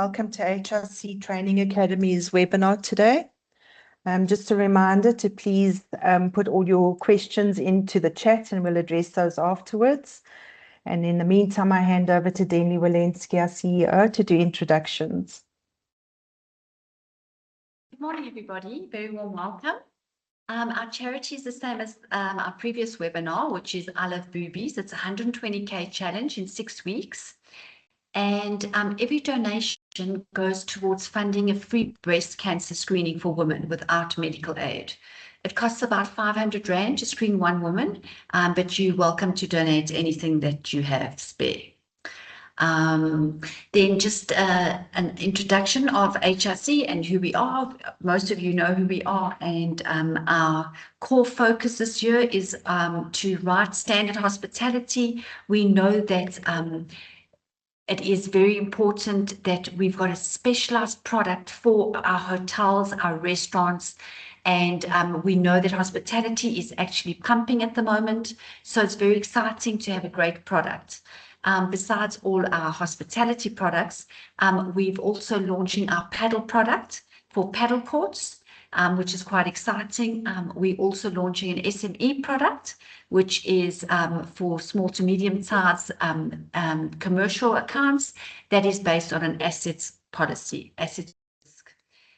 welcome to HRC Training Academy's webinar today. Just a reminder to please put all your questions into the chat and we'll address those afterwards. And in the meantime, I hand over to Denley Walensky, our CEO, to do introductions. Good morning, everybody. Very warm welcome. Our charity is the same as our previous webinar, which is I Love Boobies. It's a 120K challenge in 6 weeks. And every donation goes towards funding a free breast cancer screening for women without medical aid. It costs about 500 Rand to screen one woman, but you're welcome to donate anything that you have spare. Then just an introduction of HRC and who we are. Most of you know who we are, and our core focus this year is to write standard hospitality. We know that it is very important that we've got a specialized product for our hotels, our restaurants, and we know that hospitality is actually pumping at the moment. So it's very exciting to have a great product. Besides all our hospitality products, we've also launching our paddle product for paddle courts, which is quite exciting. We're also launching an SME product, which is for small to medium size commercial accounts that is based on an assets policy, asset risk.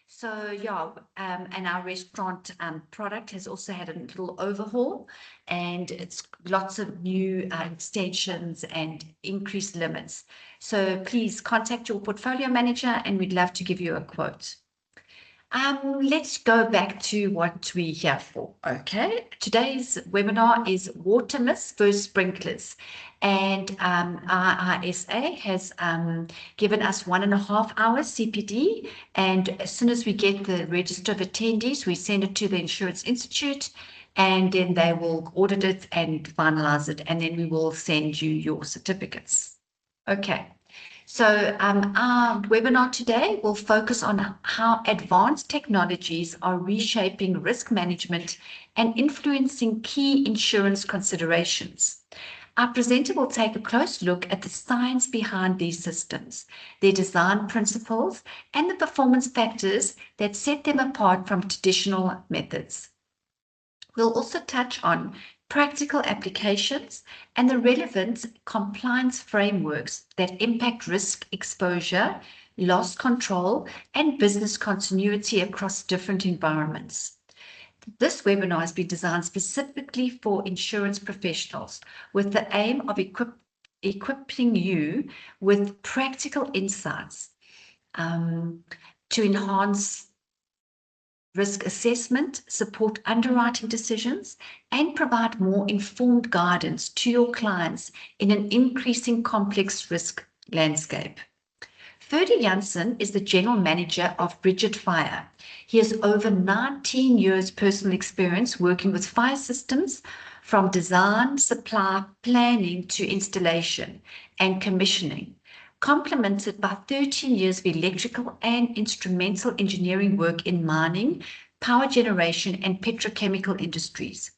So yeah, and our restaurant product has also had a little overhaul, and it's lots of new extensions and increased limits. So please contact your portfolio manager and we'd love to give you a quote. Let's go back to what we're here for. Okay, today's webinar is water myths versus sprinklers, and ISA has given us 1.5 hours CPD, and as soon as we get the register of attendees, we send it to the Insurance Institute, and then they will audit it and finalize it, and then we will send you your certificates. Okay. So our webinar today will focus on how advanced technologies are reshaping risk management and influencing key insurance considerations. Our presenter will take a close look at the science behind these systems, their design principles, and the performance factors that set them apart from traditional methods. We'll also touch on practical applications and the relevant compliance frameworks that impact risk exposure, loss control, and business continuity across different environments. This webinar has been designed specifically for insurance professionals with the aim of equipping you with practical insights to enhance risk assessment, support underwriting decisions, and provide more informed guidance to your clients in an increasing complex risk landscape. Ferdy Jansen is the General Manager of Bridget Fire. He has over 19 years personal experience working with fire systems from design, supply, planning to installation and commissioning, complemented by 13 years of electrical and instrumental engineering work in mining, power generation, and petrochemical industries.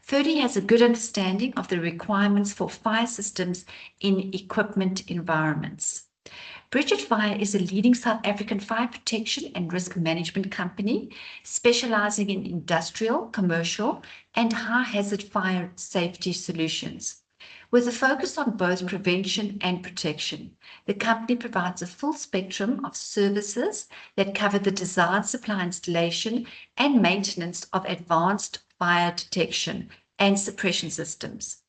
Ferdy has a good understanding of the requirements for fire systems in equipment environments. Bridget Fire is a leading South African fire protection and risk management company specializing in industrial, commercial, and high-hazard fire safety solutions. With a focus on both prevention and protection, the company provides a full spectrum of services that cover the design, supply, installation, and maintenance of advanced fire detection and suppression systems.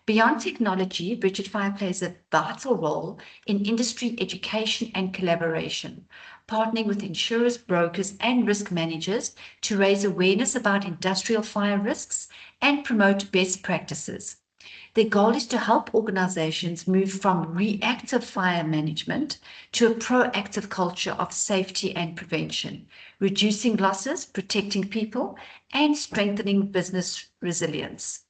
Beyond technology, Bridget Fire plays a vital role in industry education and collaboration, partnering with insurers, brokers, and risk managers to raise awareness about industrial fire risks and promote best practices. Their goal is to help organizations move from reactive fire management to a proactive culture of safety and prevention, reducing losses, protecting people, and strengthening business resilience.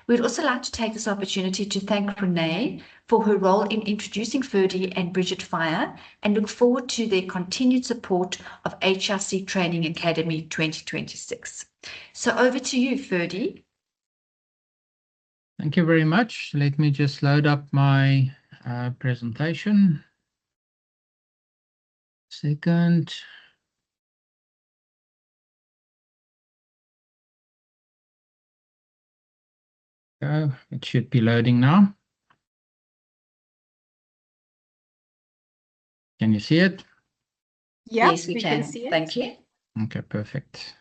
We'd also like to take this opportunity to thank Renee for her role in introducing Ferdy and Bridget Fire and look forward to their continued support of HRC Training Academy 2026. So over to you, Ferdy. Thank you very much. Let me just load up my presentation. second. Go. It should be loading now. Can you see it? Yep, Yes, we can. see it. Thank you. Okay, perfect.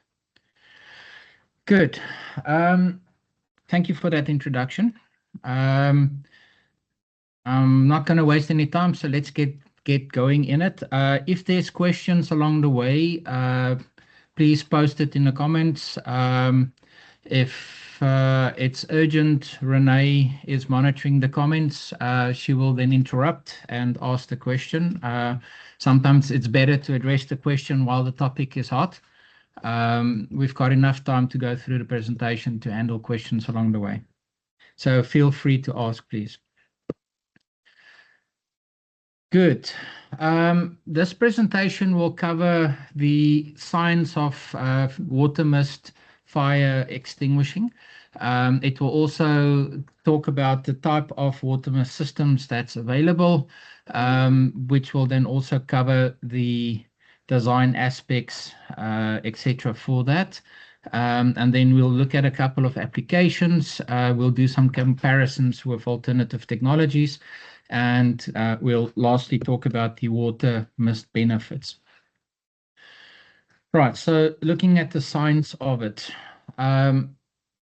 Good. Thank you for that introduction. I'm not going to waste any time, so let's get going in it. If there's questions along the way, please post it in the comments. If it's urgent, Renee is monitoring the comments. She will then interrupt and ask the question. Sometimes it's better to address the question while the topic is hot. We've got enough time to go through the presentation to handle questions along the way. So feel free to ask, please. Good. This presentation will cover the science of water mist fire extinguishing. It will also talk about the type of water mist systems that's available, which will then also cover the design aspects, etc. for that. And then we'll look at a couple of applications. We'll do some comparisons with alternative technologies. And we'll lastly talk about the water mist benefits. Right, so looking at the science of it.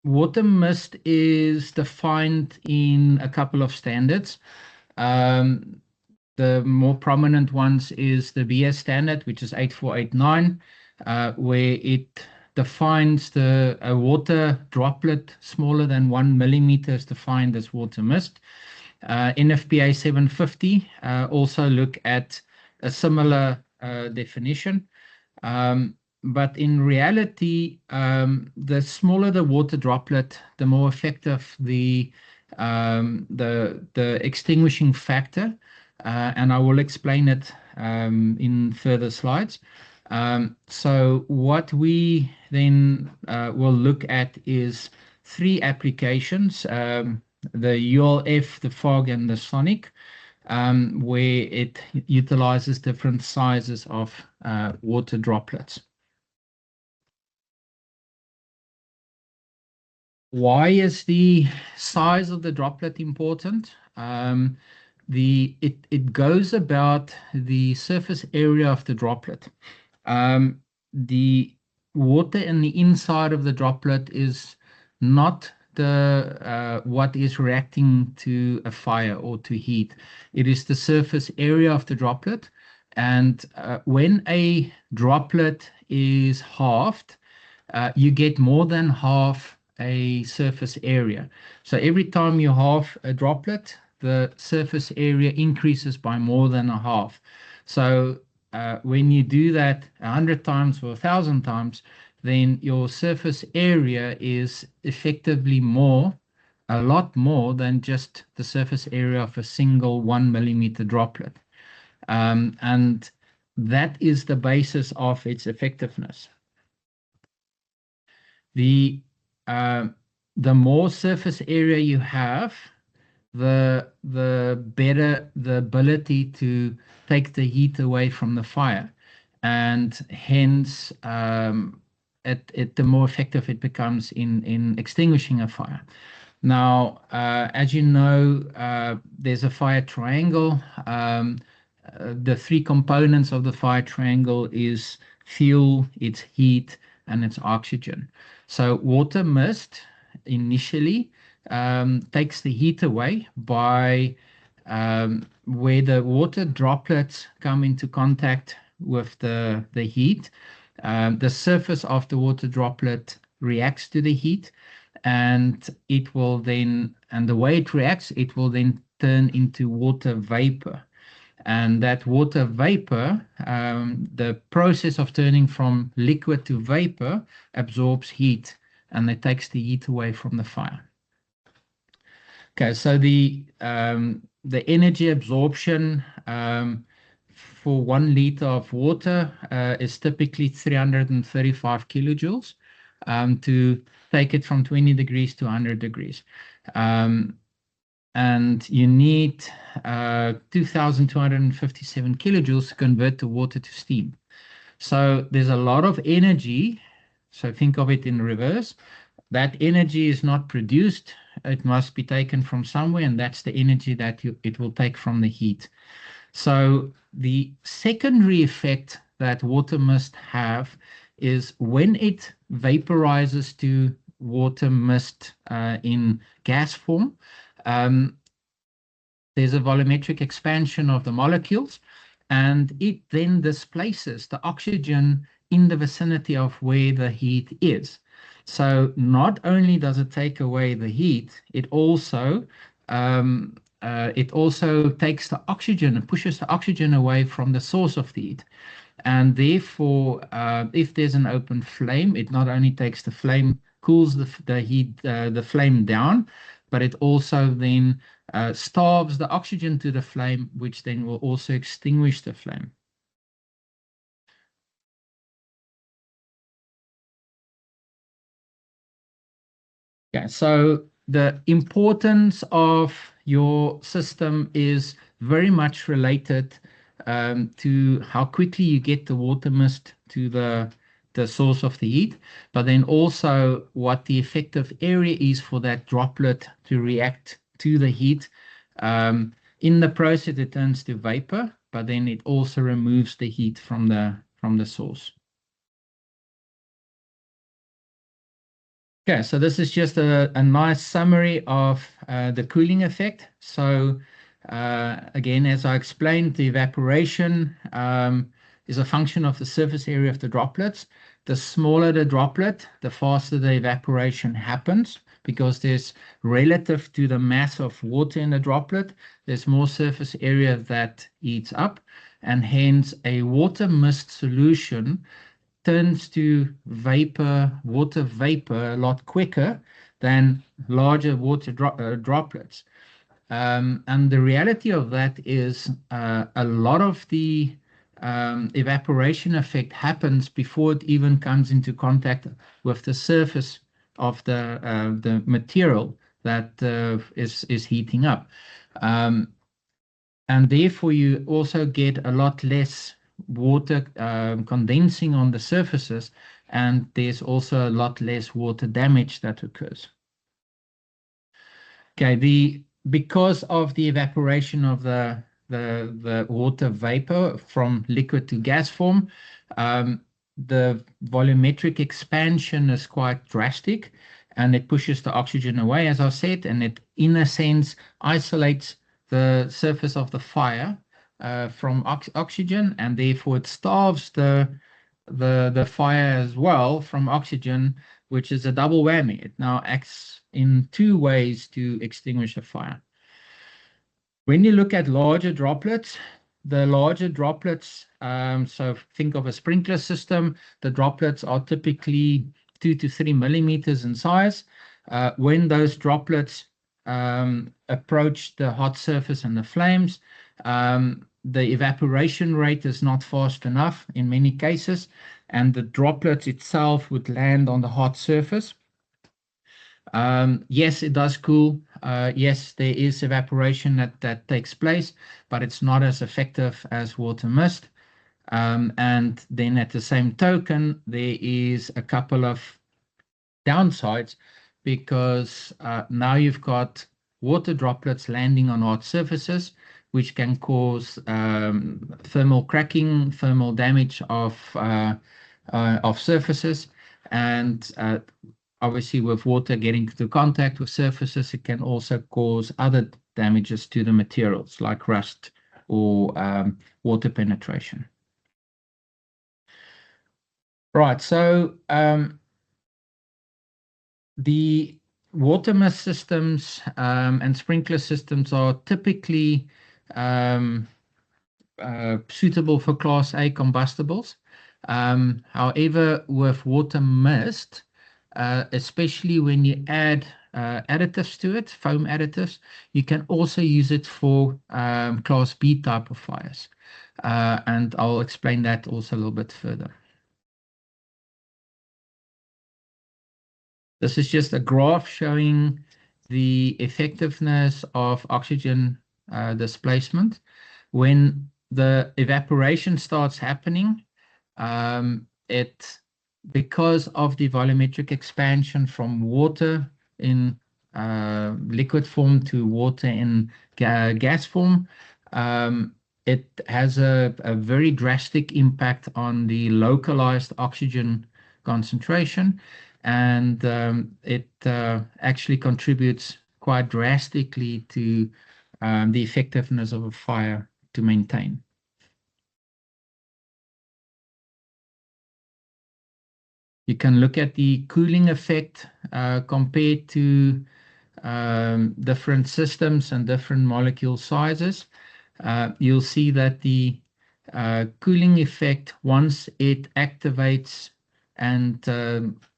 Water mist is defined in a couple of standards. The more prominent ones is the BS standard, which is 8489, where it defines a water droplet smaller than 1 millimeter is defined as water mist. NFPA 750 also look at a similar definition. But in reality, the smaller the water droplet, the more effective the extinguishing factor. And I will explain it in further slides. So what we then will look at is 3 applications, the ULF, the fog, and the sonic, where it utilizes different sizes of water droplets. Why is the size of the droplet important? It goes about the surface area of the droplet. The water in the inside of the droplet is not what is reacting to a fire or to heat. It is the surface area of the droplet. And when a droplet is halved, you get more than half a surface area. So every time you halve a droplet, the surface area increases by more than a half. So when you do that 100 times or 1,000 times, then your surface area is effectively a lot more than just the surface area of a single 1 millimeter droplet. And that is the basis of its effectiveness. The more surface area you have, the better the ability to take the heat away from the fire, and hence the more effective it becomes in extinguishing a fire. Now, as you know, there's a fire triangle. The 3 components of the fire triangle is fuel, its heat, and its oxygen. So water mist initially takes the heat away by where the water droplets come into contact with the heat. The surface of the water droplet reacts to the heat, and it will then, and the way it reacts, it will then turn into water vapor. And that water vapor, the process of turning from liquid to vapor, absorbs heat, and it takes the heat away from the fire. Okay, so the energy absorption for 1 liter of water is typically 335 kilojoules to take it from 20 degrees to 100 degrees. and you need 2,257 kilojoules to convert the water to steam. So there's a lot of energy. So think of it in reverse. That energy is not produced. It must be taken from somewhere, and that's the energy that it will take from the heat. So the secondary effect that water mist have is when it vaporizes to water mist in gas form, there's a volumetric expansion of the molecules, and it then displaces the oxygen in the vicinity of where the heat is. So not only does it take away the heat, it also takes the oxygen and pushes the oxygen away from the source of the heat. And therefore, if there's an open flame, it not only takes the flame, cools the heat, the flame down, but it also then starves the oxygen to the flame, which then will also extinguish the flame. Yeah, so the importance of your system is very much related to how quickly you get the water mist to the source of the heat, but then also what the effective area is for that droplet to react to the heat. In the process, it turns to vapor, but then it also removes the heat from the source. Okay, so this is just a nice summary of the cooling effect. So again, as I explained, the evaporation is a function of the surface area of the droplets. The smaller the droplet, the faster the evaporation happens, because there's, relative to the mass of water in the droplet, there's more surface area that heats up, and hence a water mist solution turns to water vapor a lot quicker than larger water droplets. And the reality of that is a lot of the evaporation effect happens before it even comes into contact with the surface of the material that is heating up. And therefore you also get a lot less water condensing on the surfaces, and there's also a lot less water damage that occurs. Okay, because of the evaporation of the water vapor from liquid to gas form, the volumetric expansion is quite drastic, and it pushes the oxygen away, as I said, and it, in a sense, isolates the surface of the fire from oxygen, and therefore it starves the fire as well from oxygen, which is a double whammy. It now acts in two ways to extinguish a fire. When you look at larger droplets, the larger droplets, so think of a sprinkler system, the droplets are typically 2 to 3 millimeters in size. When those droplets approach the hot surface and the flames, the evaporation rate is not fast enough in many cases, and the droplet itself would land on the hot surface. Yes, it does cool. Yes, there is evaporation that takes place, but it's not as effective as water mist. And then at the same token, there is a couple of downsides, because now you've got water droplets landing on hot surfaces, which can cause thermal cracking, thermal damage of surfaces, and obviously with water getting into contact with surfaces, it can also cause other damages to the materials like rust or water penetration. Right, so the water mist systems and sprinkler systems are typically suitable for Class A combustibles. However, with water mist, especially when you add additives to it, foam additives, you can also use it for Class B type of fires. And I'll explain that also a little bit further. This is just a graph showing the effectiveness of oxygen displacement. When the evaporation starts happening, because of the volumetric expansion from water in liquid form to water in gas form, it has a very drastic impact on the localized oxygen concentration, and it actually contributes quite drastically to the effectiveness of a fire to maintain. You can look at the cooling effect compared to different systems and different molecule sizes. You'll see that the cooling effect, once it activates and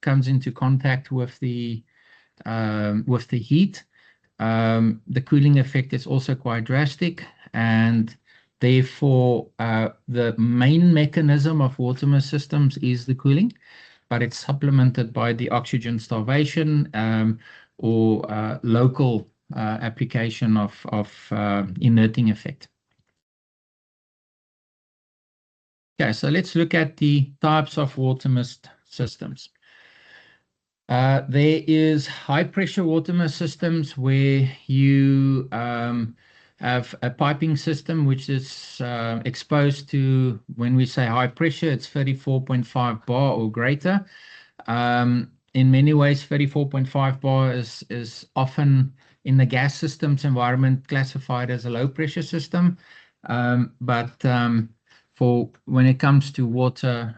comes into contact with the heat, the cooling effect is also quite drastic, and therefore the main mechanism of water mist systems is the cooling, but it's supplemented by the oxygen starvation or local application of inerting effect. Okay, so let's look at the types of water mist systems. There is high pressure water mist systems where you have a piping system which is exposed to, when we say high pressure, it's 34.5 bar or greater. In many ways, 34.5 bar is often in the gas systems environment classified as a low pressure system, but for when it comes to water,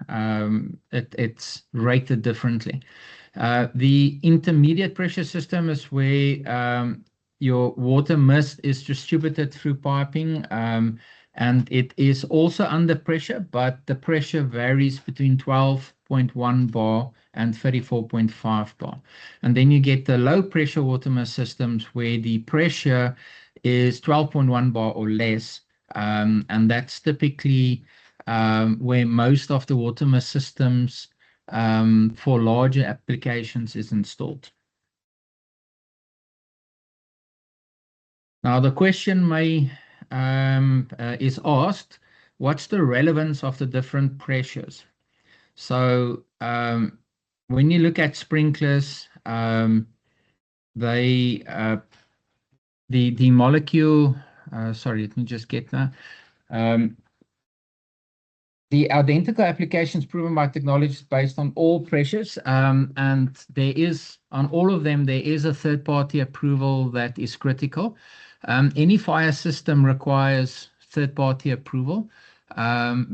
it's rated differently. The intermediate pressure system is where your water mist is distributed through piping, and it is also under pressure, but the pressure varies between 12.1 bar and 34.5 bar. And then you get the low pressure water mist systems where the pressure is 12.1 bar or less, and that's typically where most of the water mist systems for larger applications is installed. Now the question is asked, what's the relevance of the different pressures? So when you look at sprinklers, the molecule, sorry, let me just get that. The identical applications proven by technologies based on all pressures, and there is, on all of them, there is a third-party approval that is critical. Any fire system requires third-party approval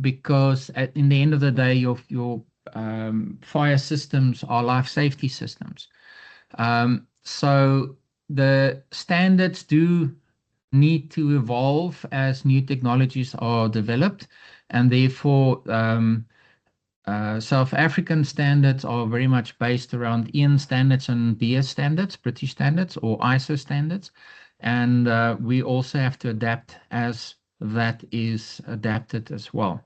because in the end of the day, your fire systems are life safety systems. So the standards do need to evolve as new technologies are developed, and therefore South African standards are very much based around EN standards and BS standards, British standards or ISO standards, and we also have to adapt as that is adapted as well.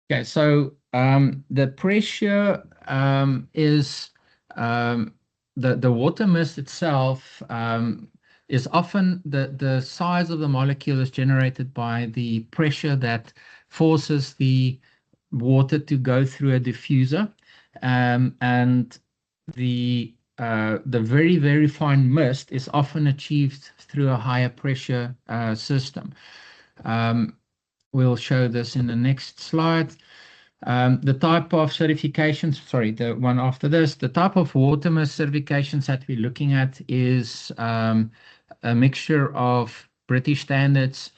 Okay, so the pressure is the water mist itself is often the size of the molecule is generated by the pressure that forces the water to go through a diffuser, and the very, very fine mist is often achieved through a higher pressure system. We'll show this in the next slide. The type of certifications, sorry, the one after this, the type of water mist certifications that we're looking at is a mixture of British standards,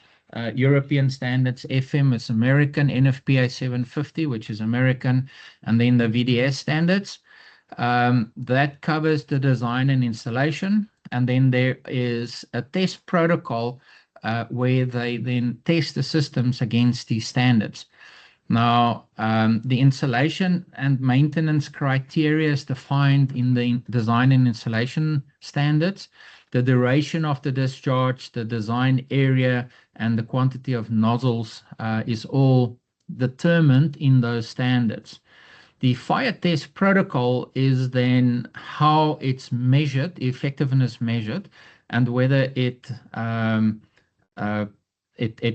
European standards, FM is American, NFPA 750, which is American, and then the VDS standards. That covers the design and installation, and then there is a test protocol where they then test the systems against these standards. Now, the installation and maintenance criteria is defined in the design and installation standards. The duration of the discharge, the design area, and the quantity of nozzles is all determined in those standards. The fire test protocol is then how it's measured, effectiveness measured, and whether it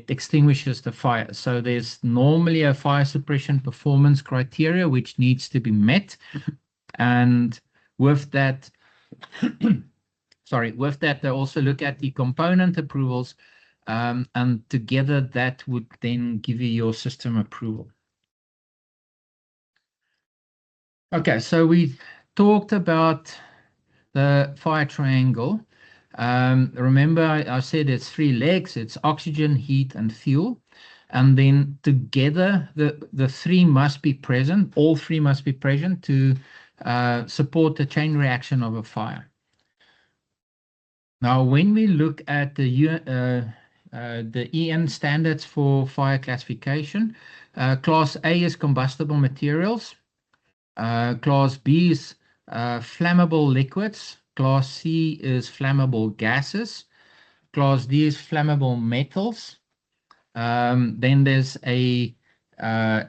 extinguishes the fire. So there's normally a fire suppression performance criteria which needs to be met, and with that, with that they also look at the component approvals, and together that would then give you your system approval. Okay, so we talked about the fire triangle. Remember, I said it's 3 legs. It's oxygen, heat, and fuel. And then together, the 3 must be present. All 3 must be present to support the chain reaction of a fire. Now, when we look at the EN standards for fire classification, Class A is combustible materials. Class B is flammable liquids. Class C is flammable gases. Class D is flammable metals. Then there's a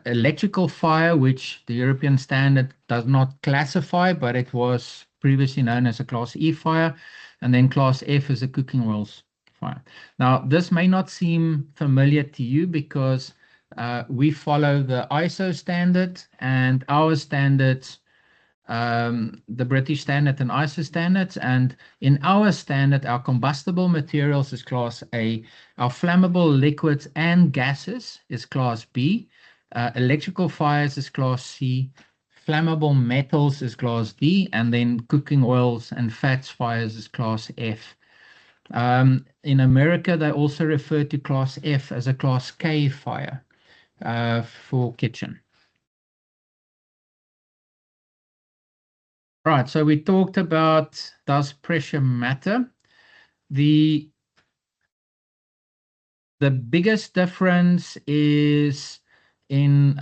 electrical fire, which the European standard does not classify, but it was previously known as a Class E fire. And then Class F is a cooking oils fire. Now, this may not seem familiar to you because we follow the ISO standard and our standards, the British standard and ISO standards. And in our standard, our combustible materials is Class A. Our flammable liquids and gases is Class B. Electrical fires is Class C. Flammable metals is Class D. And then cooking oils and fats fires is Class F. In America, they also refer to Class F as a Class K fire for kitchen. Right, so we talked about, does pressure matter? The biggest difference is in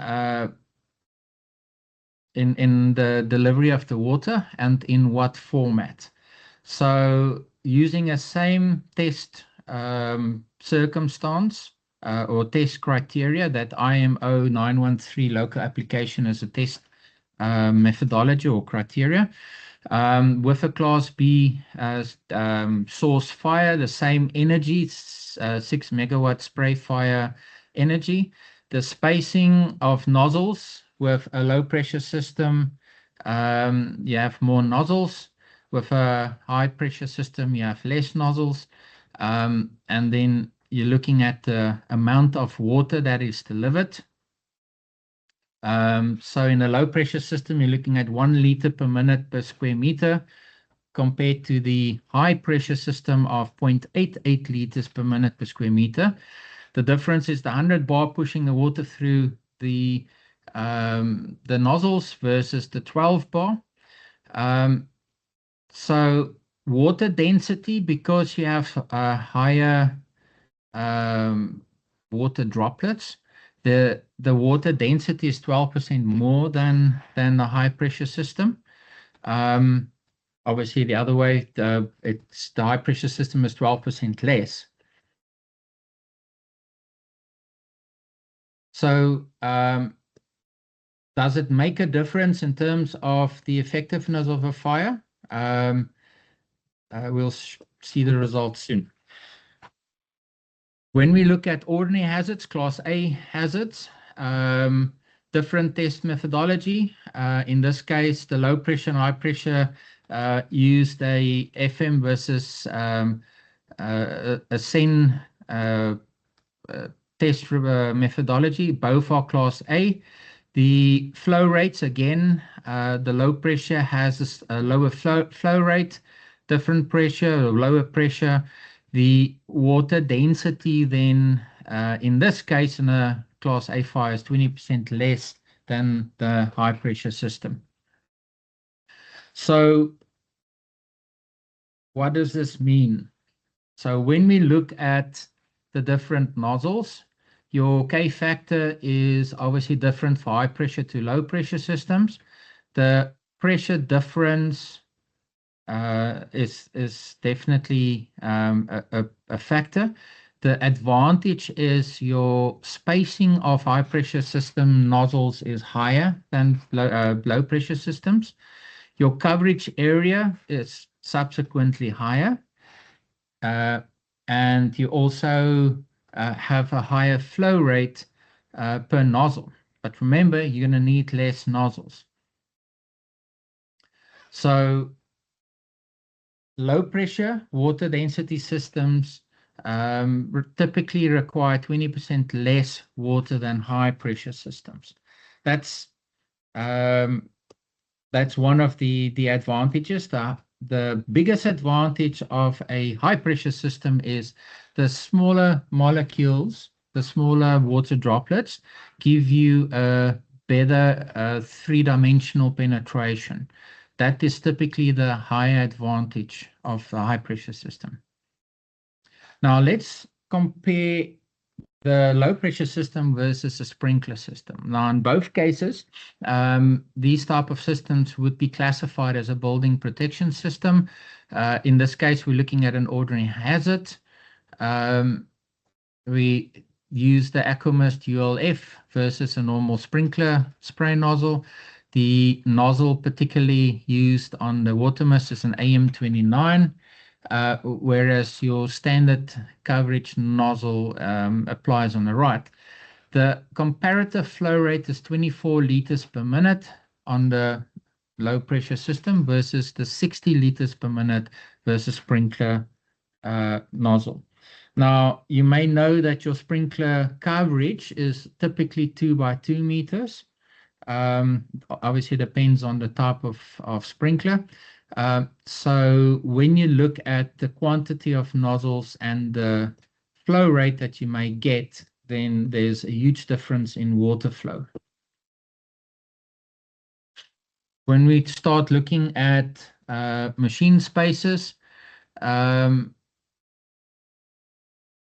the delivery of the water and in what format. So using a same test circumstance or test criteria that IMO 913 local application as a test methodology or criteria, with a Class B source fire, the same energy, 6 megawatt spray fire energy, the spacing of nozzles. With a low pressure system, you have more nozzles. With a high pressure system, you have less nozzles. And then you're looking at the amount of water that is delivered. So in a low pressure system, you're looking at 1 liter per minute per square meter, compared to the high pressure system of 0.88 liters per minute per square meter. The difference is the 100 bar pushing the water through the nozzles versus the 12 bar. So water density, because you have higher water droplets, the water density is 12% more than the high pressure system. Obviously the other way, the high pressure system is 12% less. So does it make a difference in terms of the effectiveness of a fire? We'll see the results soon. When we look at ordinary hazards, Class A hazards, different test methodology. In this case, the low pressure and high pressure used a FM versus a SEN test methodology. Both are Class A. The flow rates, again, the low pressure has a lower flow rate, different pressure or lower pressure. The water density then, in this case, in a Class A fire is 20% less than the high pressure system. So what does this mean? So when we look at the different nozzles, your K factor is obviously different for high pressure to low pressure systems. The pressure difference is definitely a factor. The advantage is your spacing of high pressure system nozzles is higher than low pressure systems. Your coverage area is subsequently higher. And you also have a higher flow rate per nozzle. But remember, you're going to need less nozzles. So low pressure water density systems typically require 20% less water than high pressure systems. That's one of the advantages. The biggest advantage of a high pressure system is the smaller molecules, the smaller water droplets give you a better three-dimensional penetration. That is typically the higher advantage of the high pressure system. Now let's compare the low pressure system versus a sprinkler system. Now in both cases, these type of systems would be classified as a building protection system. In this case, we're looking at an ordinary hazard. We use the Ecomist ULF versus a normal sprinkler spray nozzle. The nozzle particularly used on the water mist is an AM29. Whereas your standard coverage nozzle applies on the right. The comparative flow rate is 24 liters per minute on the low pressure system versus the 60 liters per minute versus sprinkler nozzle. Now, you may know that your sprinkler coverage is typically 2 by 2 meters. Obviously, depends on the type of sprinkler. So when you look at the quantity of nozzles and the flow rate that you may get, then there's a huge difference in water flow. When we start looking at machine spaces,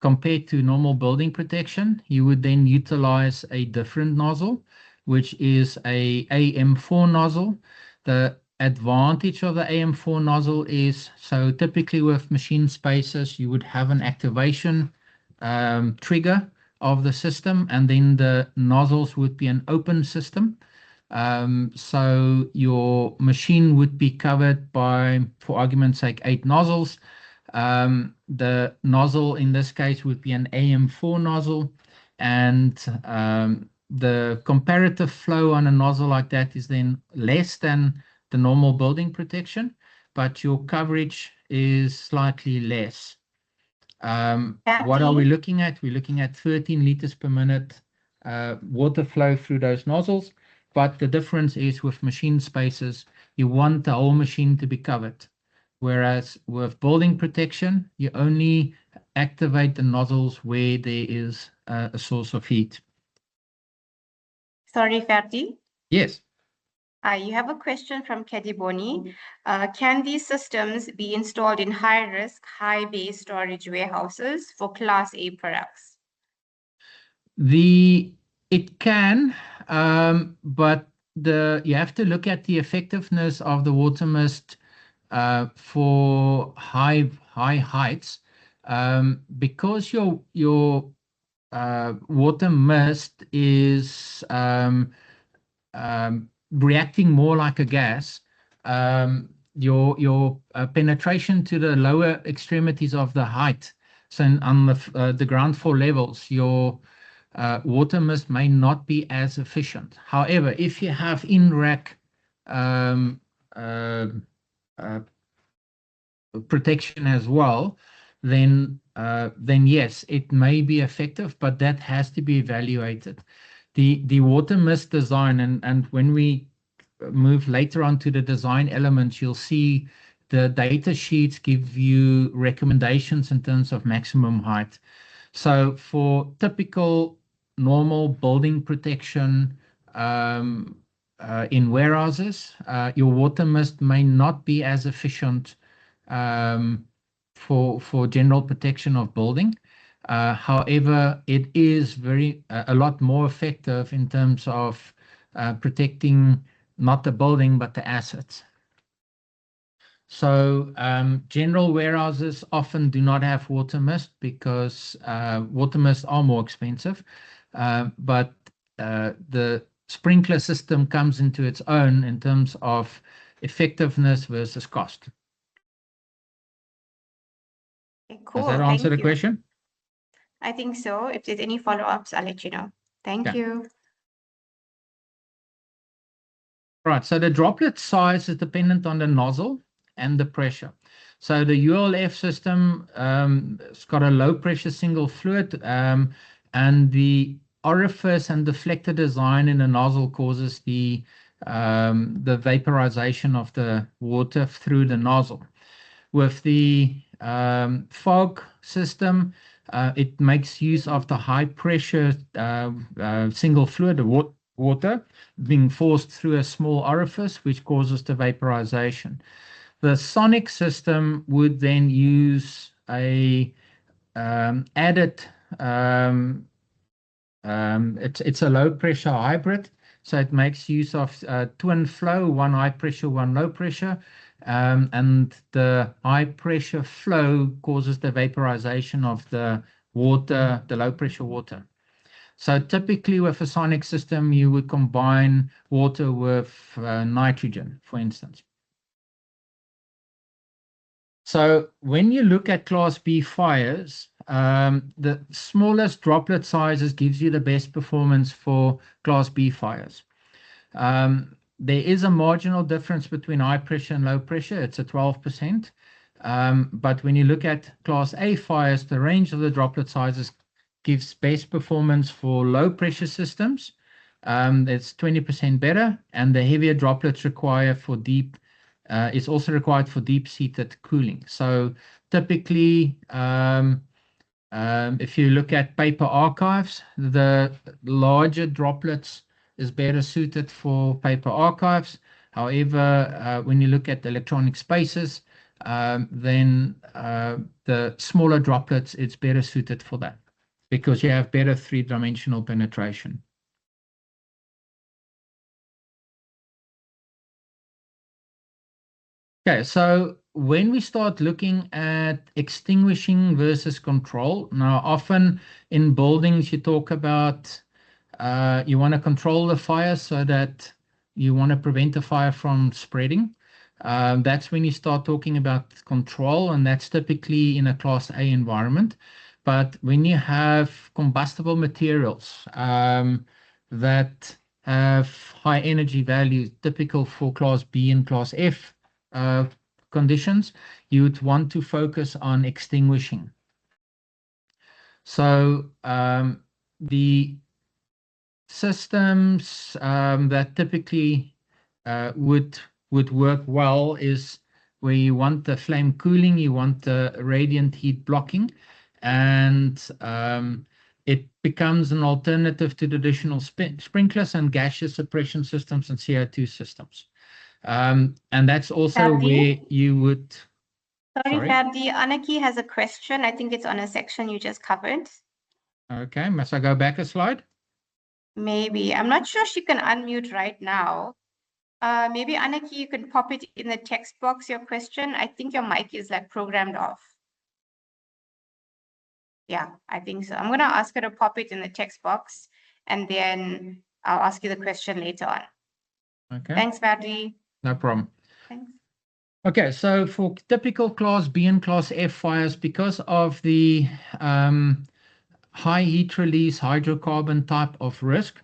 compared to normal building protection, you would then utilize a different nozzle, which is a AM4 nozzle. The advantage of the AM4 nozzle is, so typically with machine spaces, you would have an activation trigger of the system, and then the nozzles would be an open system. So your machine would be covered by, for argument's sake, 8 nozzles. The nozzle in this case would be an AM4 nozzle, and the comparative flow on a nozzle like that is then less than the normal building protection, but your coverage is slightly less. What are we looking at? We're looking at 13 liters per minute water flow through those nozzles, but the difference is with machine spaces, you want the whole machine to be covered. Whereas with building protection, you only activate the nozzles where there is a source of heat. Sorry, Ferdi. Yes. You have a question from Kadiboni. Can these systems be installed in high-risk, high-bay storage warehouses for Class A products? It can, but you have to look at the effectiveness of the water mist for high heights, because your water mist is reacting more like a gas. Your penetration to the lower extremities of the height, so on the ground floor levels, your water mist may not be as efficient. However, if you have in-rack protection as well, then yes, it may be effective, but that has to be evaluated. The water mist design, and when we move later on to the design elements, you'll see the data sheets give you recommendations in terms of maximum height. So for typical normal building protection in warehouses, your water mist may not be as efficient for general protection of building. However, it is a lot more effective in terms of protecting not the building but the assets. So general warehouses often do not have water mist because water mists are more expensive, but the sprinkler system comes into its own in terms of effectiveness versus cost. Okay, cool. Does that answer the Thank you. question? I think so. If there's any follow-ups, I'll let you know. Thank Okay. you. Right, so the droplet size is dependent on the nozzle and the pressure. So the ULF system, it's got a low pressure single fluid, and the orifice and deflector design in the nozzle causes the vaporization of the water through the nozzle. With the fog system, it makes use of the high pressure single fluid water being forced through a small orifice, which causes the vaporization. The sonic system would then use a added, it's a low pressure hybrid. So it makes use of twin flow, one high pressure, one low pressure. And the high pressure flow causes the vaporization of the water, the low pressure water. So typically with a sonic system, you would combine water with nitrogen, for instance. So when you look at Class B fires, the smallest droplet sizes gives you the best performance for Class B fires. There is a marginal difference between high pressure and low pressure. It's a 12%. But when you look at Class A fires, the range of the droplet sizes gives best performance for low pressure systems. It's 20% better, and the heavier droplets require for deep is also required for deep-seated cooling. So typically, if you look at paper archives, the larger droplets is better suited for paper archives. However, when you look at electronic spaces, then the smaller droplets, it's better suited for that because you have better three-dimensional penetration. Okay, so when we start looking at extinguishing versus control, now often in buildings you talk about you want to control the fire so that you want to prevent the fire from spreading. That's when you start talking about control, and that's typically in a Class A environment. But when you have combustible materials that have high energy value, typical for Class B and Class F conditions, you'd want to focus on extinguishing. So the systems that typically would work well is where you want the flame cooling, you want the radiant heat blocking, and it becomes an alternative to traditional sprinklers and gaseous suppression systems and CO2 systems. And that's also where you would... Sorry, Ferdi. Anaki has a question. I think it's on a section you just covered. Okay, must I go back a slide? Maybe. I'm not sure she can unmute right now. Maybe Anaki, you can pop it in the text box, your question. I think your mic is like programmed off. Yeah, I think so. I'm going to ask her to pop it in the text box, and then I'll ask you the question later on. Okay. Thanks, Ferdi. No problem. Thanks. Okay, so for typical Class B and Class F fires, because of the high heat release hydrocarbon type of risk,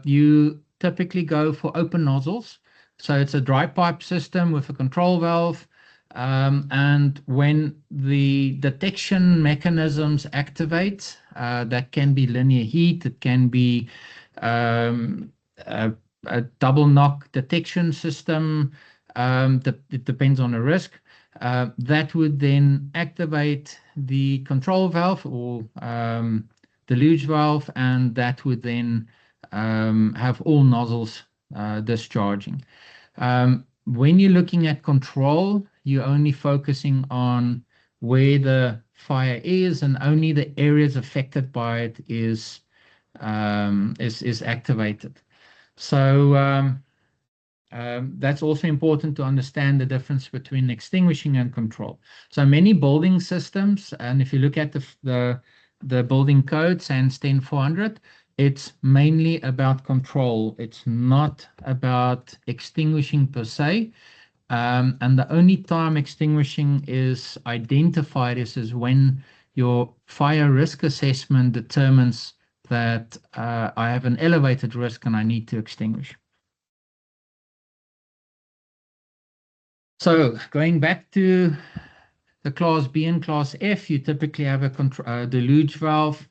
you typically go for open nozzles. So it's a dry pipe system with a control valve. And when the detection mechanisms activate, that can be linear heat, it can be a double knock detection system. It depends on the risk. That would then activate the control valve or deluge valve, and that would then have all nozzles discharging. When you're looking at control, you're only focusing on where the fire is, and only the areas affected by it is activated. So That's also important to understand the difference between extinguishing and control. So many building systems, and if you look at the building code, SANS 10400, it's mainly about control. It's not about extinguishing per se. And the only time extinguishing is identified is when your fire risk assessment determines that I have an elevated risk and I need to extinguish. So going back to the Class B and Class F, you typically have a deluge valve,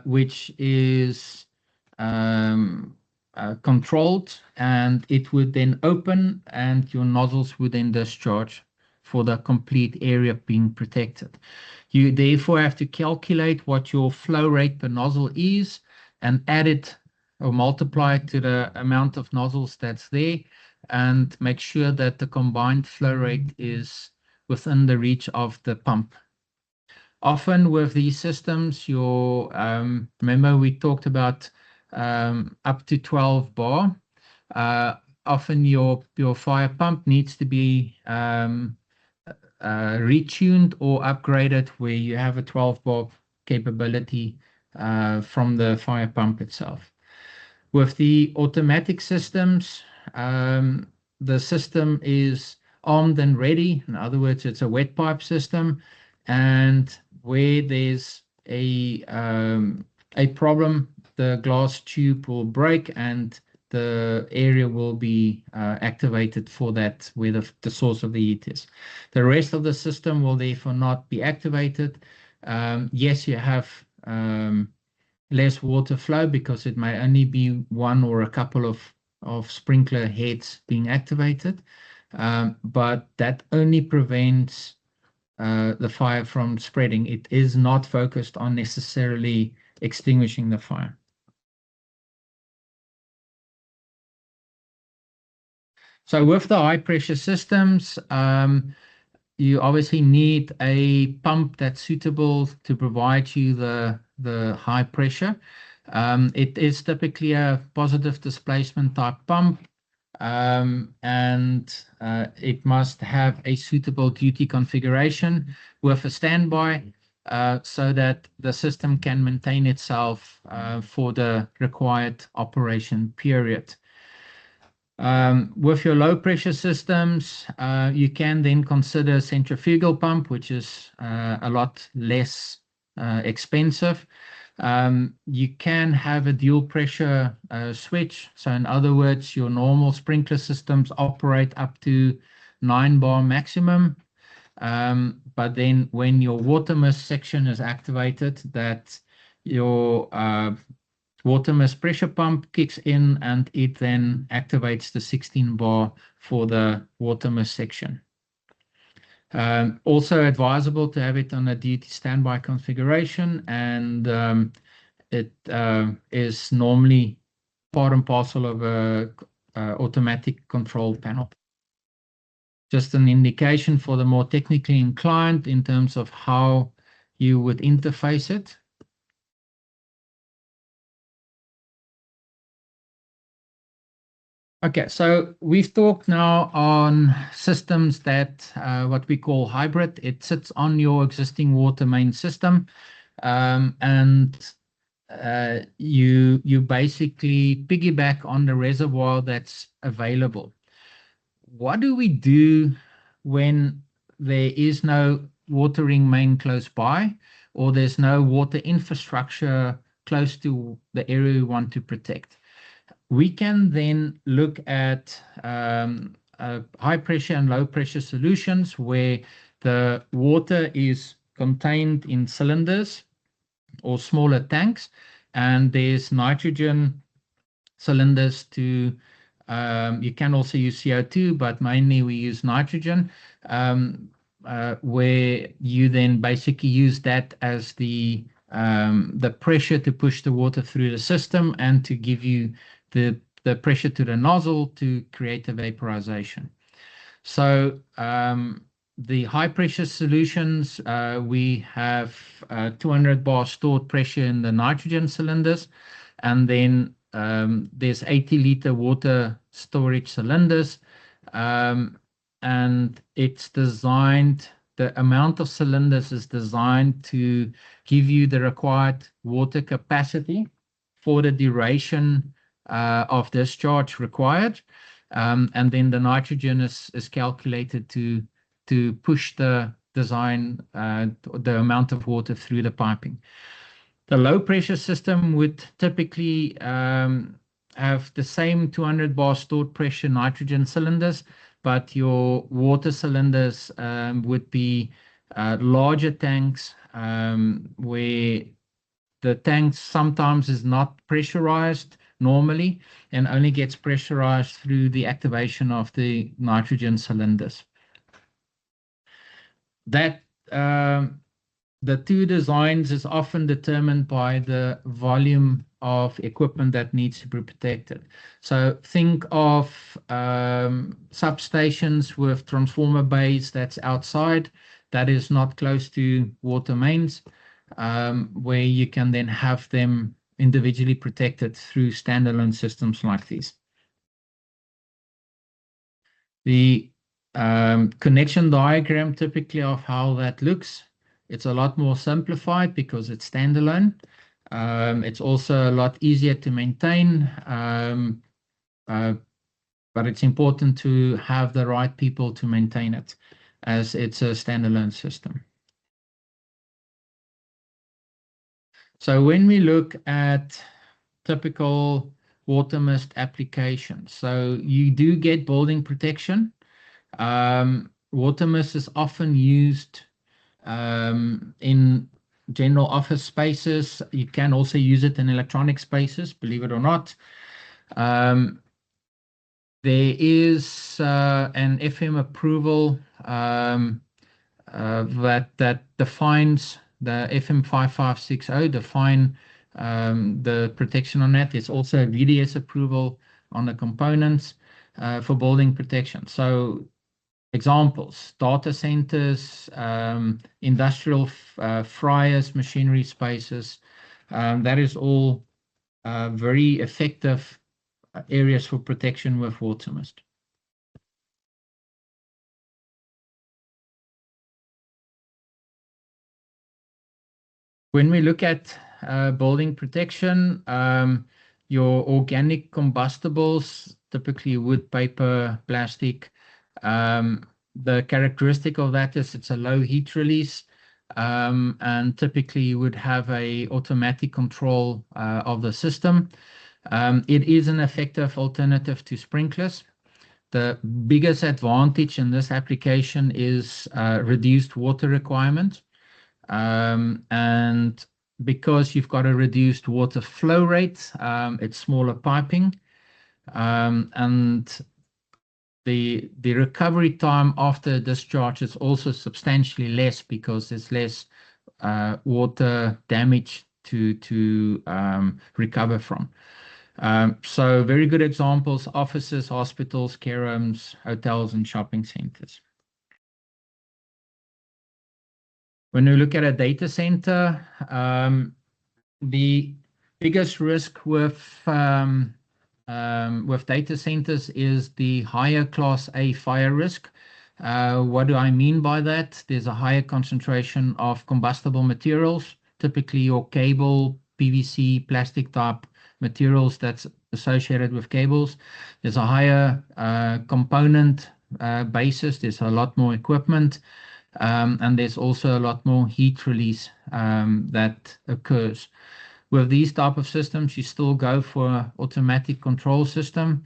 which is controlled, and it would then open and your nozzles would then discharge for the complete area being protected. You therefore have to calculate what your flow rate per nozzle is and add it or multiply it to the amount of nozzles that's there and make sure that the combined flow rate is within the reach of the pump. Often with these systems, remember we talked about up to 12 bar. Often your fire pump needs to be retuned or upgraded where you have a 12 bar capability from the fire pump itself. With the automatic systems, the system is armed and ready. In other words, it's a wet pipe system, and where there's a problem, the glass tube will break and the area will be activated for that where the source of the heat is. The rest of the system will therefore not be activated. Yes, you have less water flow because it may only be one or a couple of sprinkler heads being activated, but that only prevents the fire from spreading. It is not focused on necessarily extinguishing the fire. So with the high pressure systems, you obviously need a pump that's suitable to provide you the high pressure. It is typically a positive displacement type pump, and it must have a suitable duty configuration with a standby so that the system can maintain itself for the required operation period. With your low pressure systems, you can then consider centrifugal pump, which is a lot less expensive. You can have a dual pressure switch. So in other words, your normal sprinkler systems operate up to 9 bar maximum. But then when your water mist section is activated, that your water mist pressure pump kicks in and it then activates the 16 bar for the water mist section. Also advisable to have it on a duty standby configuration, and it is normally part and parcel of a automatic control panel. Just an indication for the more technically inclined in terms of how you would interface it. Okay, so we've talked now on systems that what we call hybrid. It sits on your existing water main system, and you basically piggyback on the reservoir that's available. What do we do when there is no watering main close by, or there's no water infrastructure close to the area we want to protect? We can then look at high pressure and low pressure solutions where the water is contained in cylinders or smaller tanks, and there's nitrogen cylinders to, you can also use CO2, but mainly we use nitrogen, where you then basically use that as the pressure to push the water through the system and to give you the pressure to the nozzle to create a vaporization. So the high pressure solutions, we have 200 bar stored pressure in the nitrogen cylinders, and then there's 80 liter water storage cylinders, and it's designed, the amount of cylinders is designed to give you the required water capacity for the duration of discharge required. And then the nitrogen is calculated to push the design, the amount of water through the piping. The low pressure system would typically have the same 200 bar stored pressure nitrogen cylinders, but your water cylinders would be larger tanks, where the tank sometimes is not pressurized normally and only gets pressurized through the activation of the nitrogen cylinders. That the two designs is often determined by the volume of equipment that needs to be protected. So think of substations with transformer bays that's outside, that is not close to water mains, where you can then have them individually protected through standalone systems like these. The connection diagram typically of how that looks, it's a lot more simplified because it's standalone. It's also a lot easier to maintain, but it's important to have the right people to maintain it, as it's a standalone system. So when we look at typical water mist applications, so you do get building protection. Water mist is often used in general office spaces. You can also use it in electronic spaces, believe it or not. There is an FM approval that defines the FM 5560 define the protection on that. There's also a VDS approval on the components for building protection. So examples: data centers, industrial fryers, machinery spaces. That is all very effective areas for protection with water mist. When we look at building protection, your organic combustibles, typically wood, paper, plastic, the characteristic of that is it's a low heat release, and typically you would have a automatic control of the system. It is an effective alternative to sprinklers. The biggest advantage in this application is reduced water requirement. And because you've got a reduced water flow rate, it's smaller piping, and the recovery time after discharge is also substantially less because there's less water damage to recover from. So very good examples: offices, hospitals, care homes, hotels, and shopping centers. When we look at a data center, the biggest risk with data centers is the higher Class A fire risk. What do I mean by that? There's a higher concentration of combustible materials, typically your cable, PVC, plastic type materials that's associated with cables. There's a higher component basis. There's a lot more equipment. And there's also a lot more heat release that occurs. With these type of systems, you still go for an automatic control system.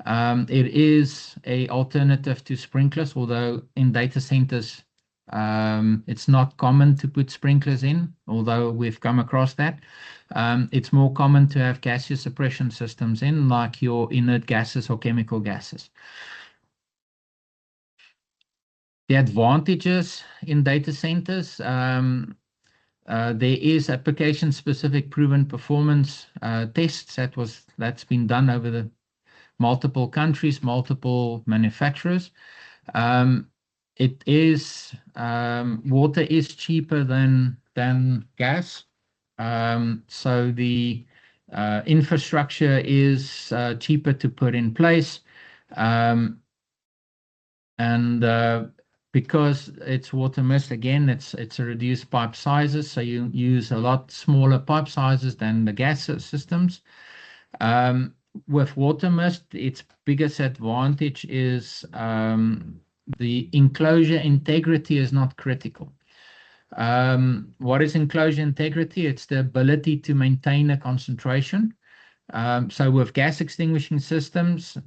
It is an alternative to sprinklers, although in data centers, it's not common to put sprinklers in, although we've come across that. It's more common to have gaseous suppression systems in, like your inert gases or chemical gases. The advantages in data centers, there is application-specific proven performance tests that's been done over the multiple countries, multiple manufacturers. It is water is cheaper than gas, so the infrastructure is cheaper to put in place. And because it's water mist, again, it's a reduced pipe sizes, so you use a lot smaller pipe sizes than the gas systems. With water mist, its biggest advantage is the enclosure integrity is not critical. What is enclosure integrity? It's the ability to maintain a concentration. So with gas extinguishing systems,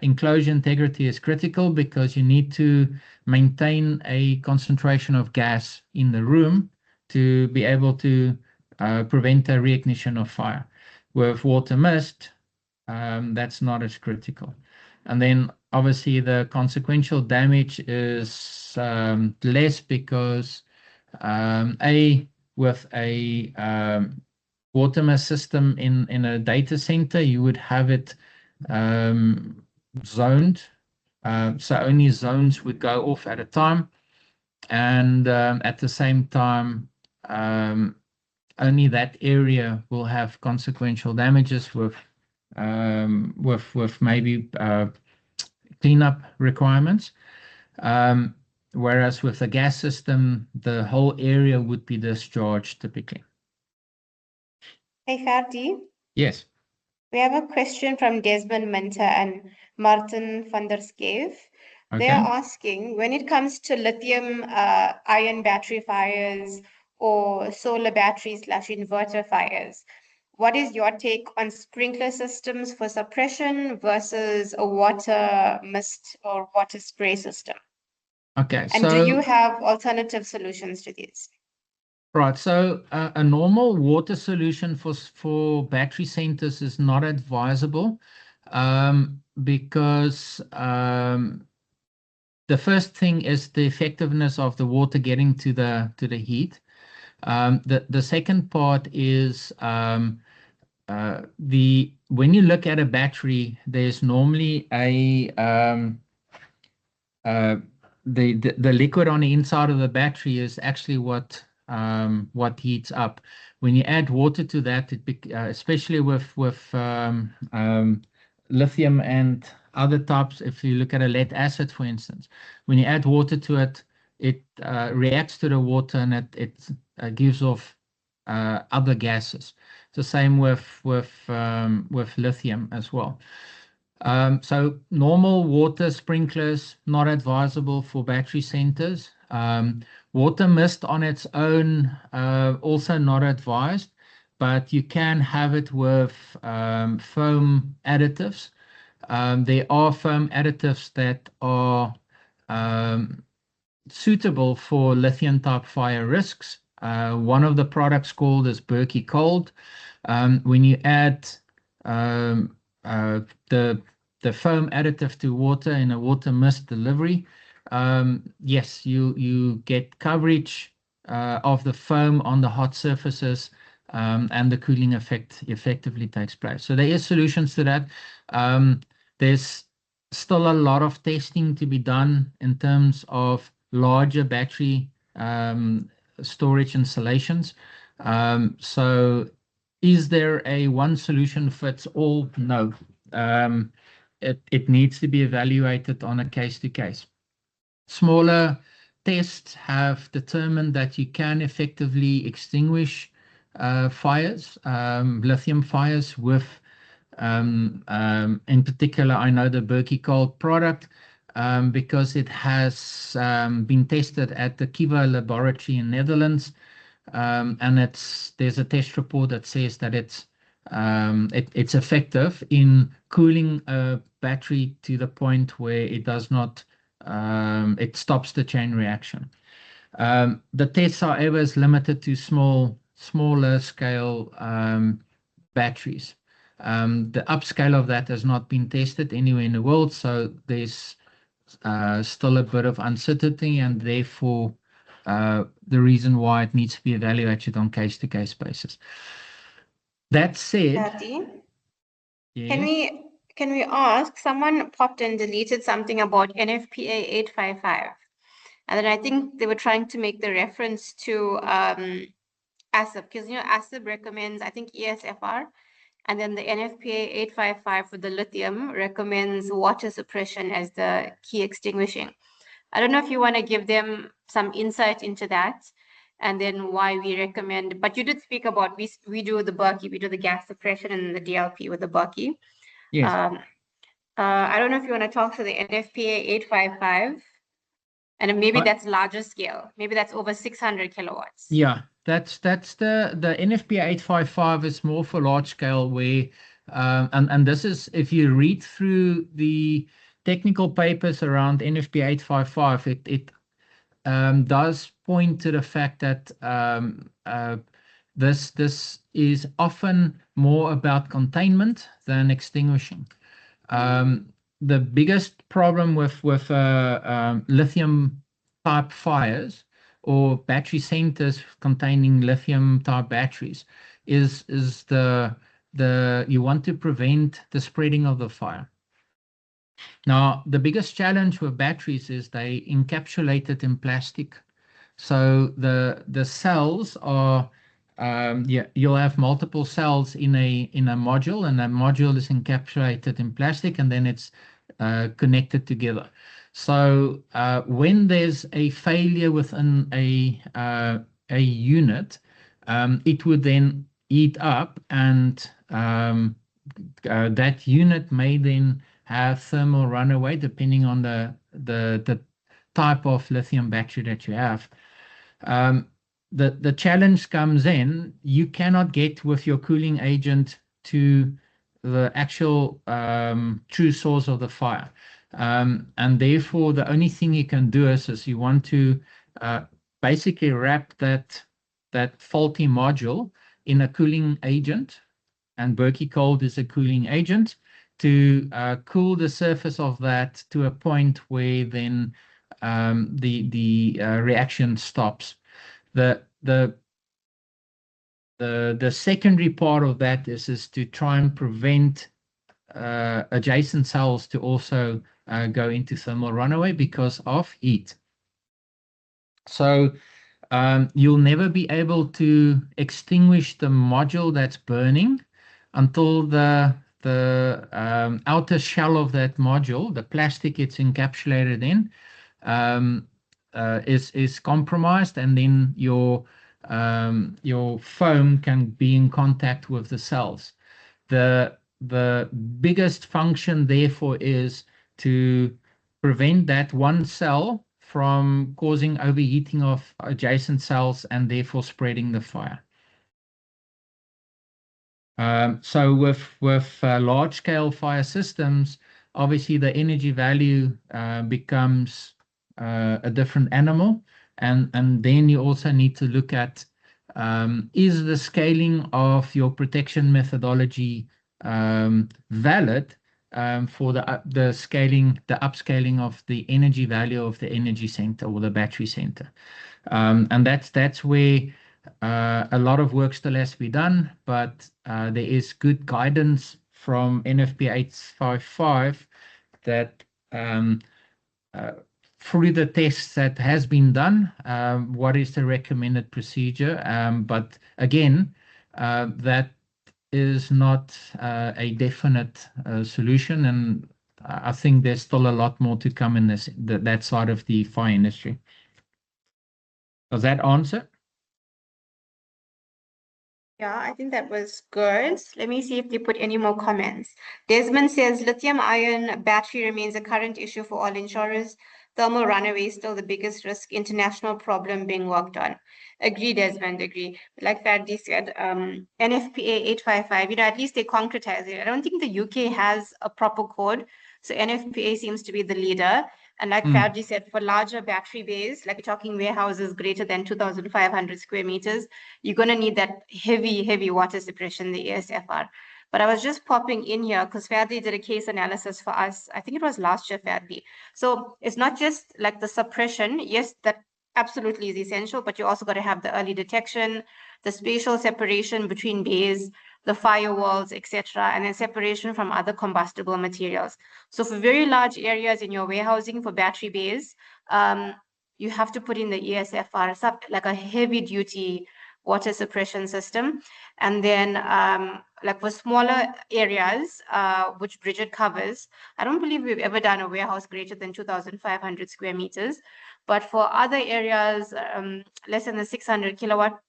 enclosure integrity is critical because you need to maintain a concentration of gas in the room to be able to prevent a reignition of fire. With water mist, that's not as critical. And then obviously the consequential damage is less because with a water mist system in a data center, you would have it zoned. So only zones would go off at a time. And at the same time, only that area will have consequential damages with maybe cleanup requirements. Whereas with the gas system, the whole area would be discharged typically. Hey, Ferdi. Yes. We have a question from Desmond Minter and Martin van der Skeef. Okay. They're asking, when it comes to lithium ion battery fires or solar battery/inverter fires, what is your take on sprinkler systems for suppression versus a water mist or water spray system? Okay. And do you have alternative solutions to these? Right. So a normal water solution for battery centers is not advisable because the first thing is the effectiveness of the water getting to the heat. The second part is when you look at a battery, there's normally the liquid on the inside of the battery is actually what heats up. When you add water to that, especially with lithium and other types, if you look at a lead acid, for instance, when you add water to it, it reacts to the water and it gives off other gases. It's the same with lithium as well. So normal water sprinklers, not advisable for battery centers. Water mist on its own, also not advised, but you can have it with foam additives. There are foam additives that are suitable for lithium type fire risks. One of the products called is Berkey Cold. When you add the foam additive to water in a water mist delivery, yes, you get coverage of the foam on the hot surfaces, and the cooling effect effectively takes place. So there is solutions to that. There's still a lot of testing to be done in terms of larger battery storage installations. So is there a one solution fits all? No. It needs to be evaluated on a case-to-case. Smaller tests have determined that you can effectively extinguish fires, lithium fires with, in particular, I know the Berkey Cold product because it has been tested at the Kiva laboratory in Netherlands, and there's a test report that says that it's effective in cooling a battery to the point where it does not, it stops the chain reaction. The test, however, is limited to smaller scale batteries. The upscale of that has not been tested anywhere in the world, so there's still a bit of uncertainty, and therefore the reason why it needs to be evaluated on case-to-case basis. That said, Ferdi, yes. can we ask, someone popped and deleted something about NFPA 855, and then I think they were trying to make the reference to ASIP, because ASIP recommends, I think ESFR And then the NFPA 855 for the lithium recommends water suppression as the key extinguishing. I don't know if you want to give them some insight into that and then why we recommend, but you did speak about, we do the Berkey, we do the gas suppression and the DLP with the Berkey. Yes. I don't know if you want to talk to the NFPA 855 and maybe that's larger scale. Maybe that's over 600 kilowatts. Yeah, that's the NFPA 855 is more for large scale where, and this is, if you read through the technical papers around NFPA 855, it does point to the fact that this is often more about containment than extinguishing. The biggest problem with lithium type fires or battery centers containing lithium type batteries is you want to prevent the spreading of the fire. Now, the biggest challenge with batteries is they encapsulated in plastic. So the cells are, you'll have multiple cells in a module, and that module is encapsulated in plastic, and then it's connected together. So when there's a failure within a unit, it would then heat up, and that unit may then have thermal runaway depending on the type of lithium battery that you have. The challenge comes in, you cannot get with your cooling agent to the actual true source of the fire. And therefore, the only thing you can do is you want to basically wrap that faulty module in a cooling agent, and Berkey Cold is a cooling agent, to cool the surface of that to a point where then the reaction stops. The secondary part of that is to try and prevent adjacent cells to also go into thermal runaway because of heat. So you'll never be able to extinguish the module that's burning until the outer shell of that module, the plastic it's encapsulated in, is compromised, and then your foam can be in contact with the cells. The biggest function, therefore, is to prevent that one cell from causing overheating of adjacent cells and therefore spreading the fire. So with large-scale fire systems, obviously the energy value becomes a different animal, and then you also need to look at is the scaling of your protection methodology valid for the upscaling of the energy value of the energy center or the battery center, and that's where a lot of work still has to be done, but there is good guidance from NFPA 855 that through the tests that has been done, what is the recommended procedure. But again, that is not a definite solution, and I think there's still a lot more to come in that side of the fire industry. Does that answer? Yeah, I think that was good. Let me see if they put any more comments. Desmond says lithium-ion battery remains a current issue for all insurers. Thermal runaway is still the biggest risk, international problem being worked on. Agree, Desmond, agree. Like Ferdi said, NFPA 855, at least they concretize it. I don't think the UK has a proper code, so NFPA seems to be the leader. And like Ferdi said, for larger battery bays, like we're talking warehouses greater than 2,500 square meters, you're going to need that heavy water suppression, the ESFR. But I was just popping in here because Ferdi did a case analysis for us. I think it was last year, Ferdi. So it's not just like the suppression. Yes, that absolutely is essential, but you also got to have the early detection, the spatial separation between bays, the firewalls, etc., and then separation from other combustible materials. So for very large areas in your warehousing for battery bays, you have to put in the ESFR, like a heavy duty water suppression system. And then like for smaller areas, which Bridget covers, I don't believe we've ever done a warehouse greater than 2,500 square meters. But for other areas, less than the 600 kilowatt,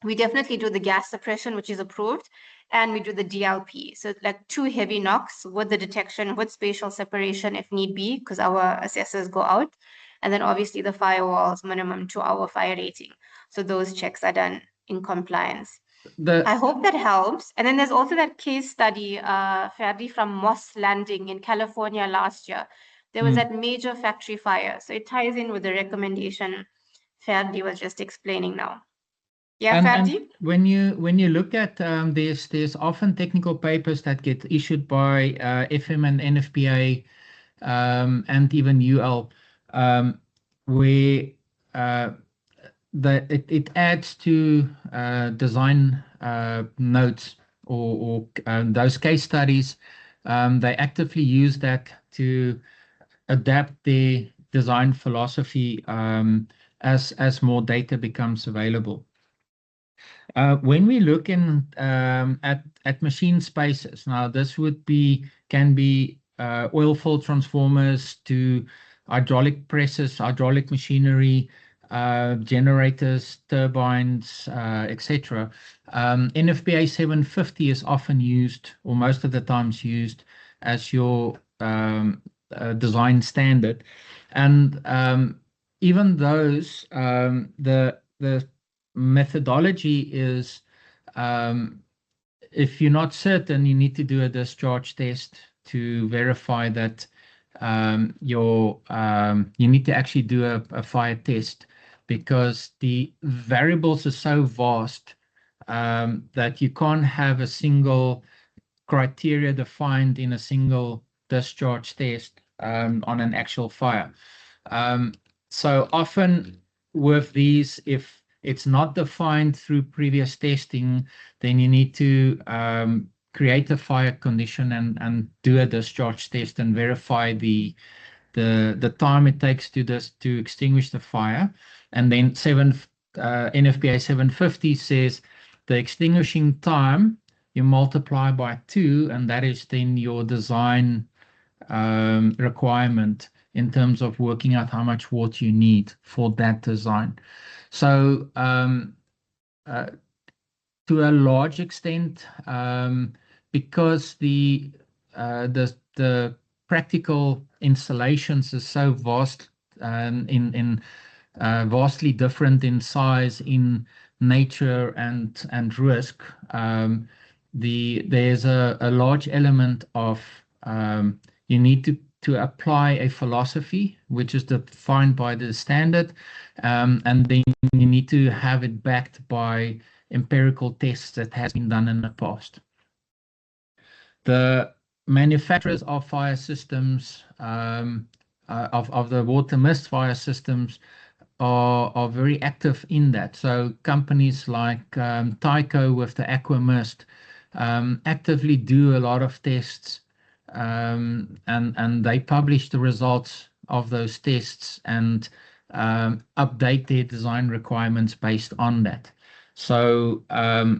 we definitely do the gas suppression, which is approved, and we do the DLP. So like 2 heavy knocks with the detection, with spatial separation if need be, because our assessors go out. And then obviously the firewalls, minimum 2-hour fire rating. So those checks are done in compliance. I hope that helps. And then there's also that case study, Ferdi, from Moss Landing in California last year. There was that major factory fire. So it ties in with the recommendation Ferdi was just explaining now. Yeah, Ferdi? And when you look at there's often technical papers that get issued by FM and NFPA and even UL where it adds to design notes or those case studies. They actively use that to adapt their design philosophy as more data becomes available. When we look in at machine spaces, now this can be oil field transformers to hydraulic presses, hydraulic machinery, generators, turbines, etc. NFPA 750 is often used, or most of the times used, as your design standard, and even those the methodology is if you're not certain, you need to do a discharge test to verify that you need to actually do a fire test, because the variables are so vast that you can't have a single criteria defined in a single discharge test on an actual fire. So often with these, if it's not defined through previous testing, then you need to create a fire condition and do a discharge test and verify the time it takes to extinguish the fire. And then NFPA 750 says the extinguishing time you multiply by 2, and that is then your design requirement in terms of working out how much water you need for that design. So to a large extent, because the practical installations are so vast, vastly different in size, in nature and risk, there's a large element of you need to apply a philosophy which is defined by the standard, and then you need to have it backed by empirical tests that has been done in the past. The manufacturers of fire systems, of the water mist fire systems, are very active in that. So companies like Tyco with the Aquamist actively do a lot of tests, and they publish the results of those tests and update their design requirements based on that. So as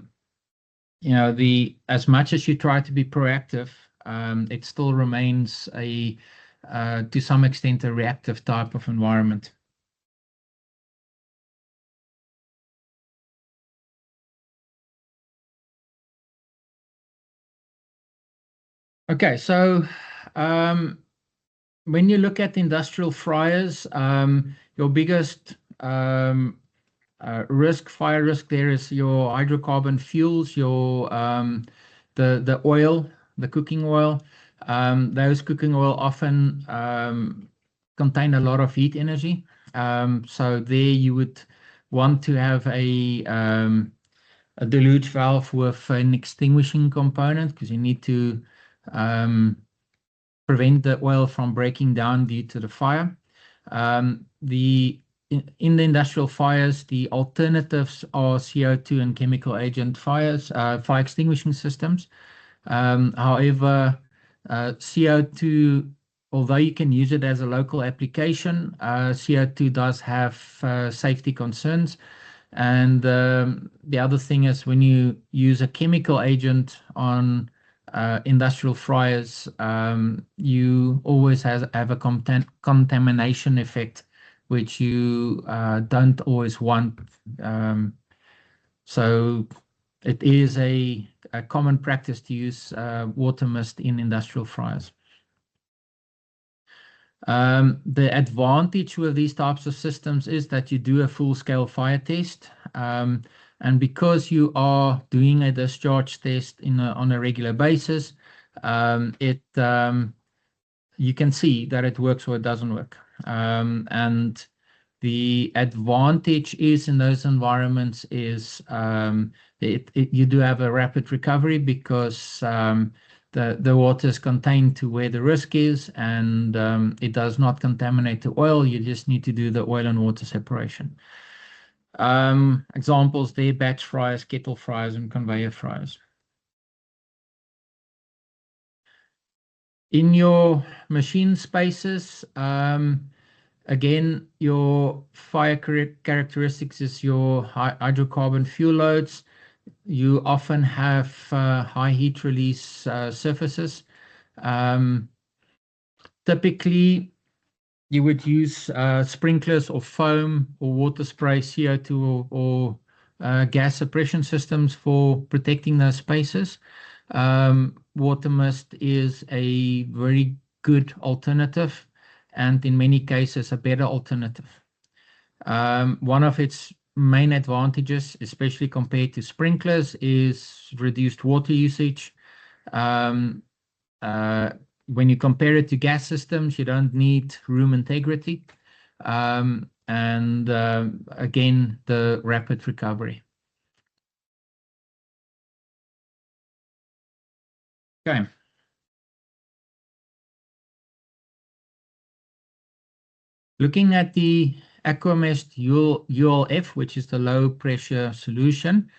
much as you try to be proactive, it still remains to some extent a reactive type of environment. Okay, so when you look at industrial fires, your biggest fire risk there is your hydrocarbon fuels, your the oil, the cooking oil. Those cooking oil often contain a lot of heat energy. So there you would want to have a deluge valve with an extinguishing component, because you need to prevent the oil from breaking down due to the fire. In the industrial fires, the alternatives are CO2 and chemical agent fire extinguishing systems. However, CO2, although you can use it as a local application, CO2 does have safety concerns. And the other thing is when you use a chemical agent on industrial fryers, you always have a contamination effect, which you don't always want. So it is a common practice to use water mist in industrial fryers. The advantage with these types of systems is that you do a full-scale fire test. And because you are doing a discharge test on a regular basis, you can see that it works or it doesn't work. And the advantage is in those environments is you do have a rapid recovery because the water is contained to where the risk is, and it does not contaminate the oil. You just need to do the oil and water separation. Examples there: batch fryers, kettle fryers, and conveyor fryers. In your machine spaces, again, your fire characteristics is your hydrocarbon fuel loads. You often have high heat release surfaces. Typically, you would use sprinklers or foam or water spray, CO2 or gas suppression systems for protecting those spaces. Water mist is a very good alternative, and in many cases, a better alternative. One of its main advantages, especially compared to sprinklers, is reduced water usage. When you compare it to gas systems, you don't need room integrity. And again, the rapid recovery. Okay. Looking at the Aquamist ULF, which is the low pressure solution,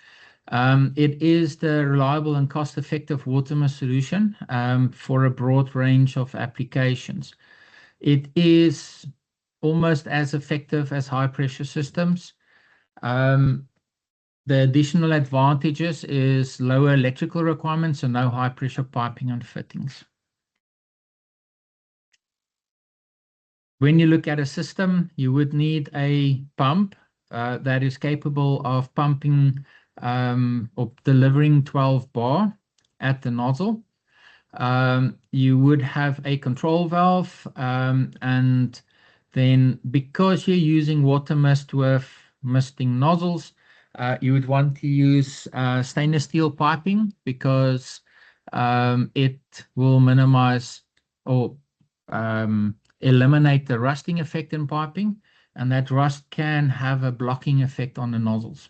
it is the reliable and cost-effective water mist solution for a broad range of applications. It is almost as effective as high-pressure systems. The additional advantages is lower electrical requirements and no high-pressure piping and fittings. When you look at a system, you would need a pump that is capable of pumping or delivering 12 bar at the nozzle. You would have a control valve, and then because you're using water mist with misting nozzles, you would want to use stainless steel piping because it will minimize or eliminate the rusting effect in piping, and that rust can have a blocking effect on the nozzles.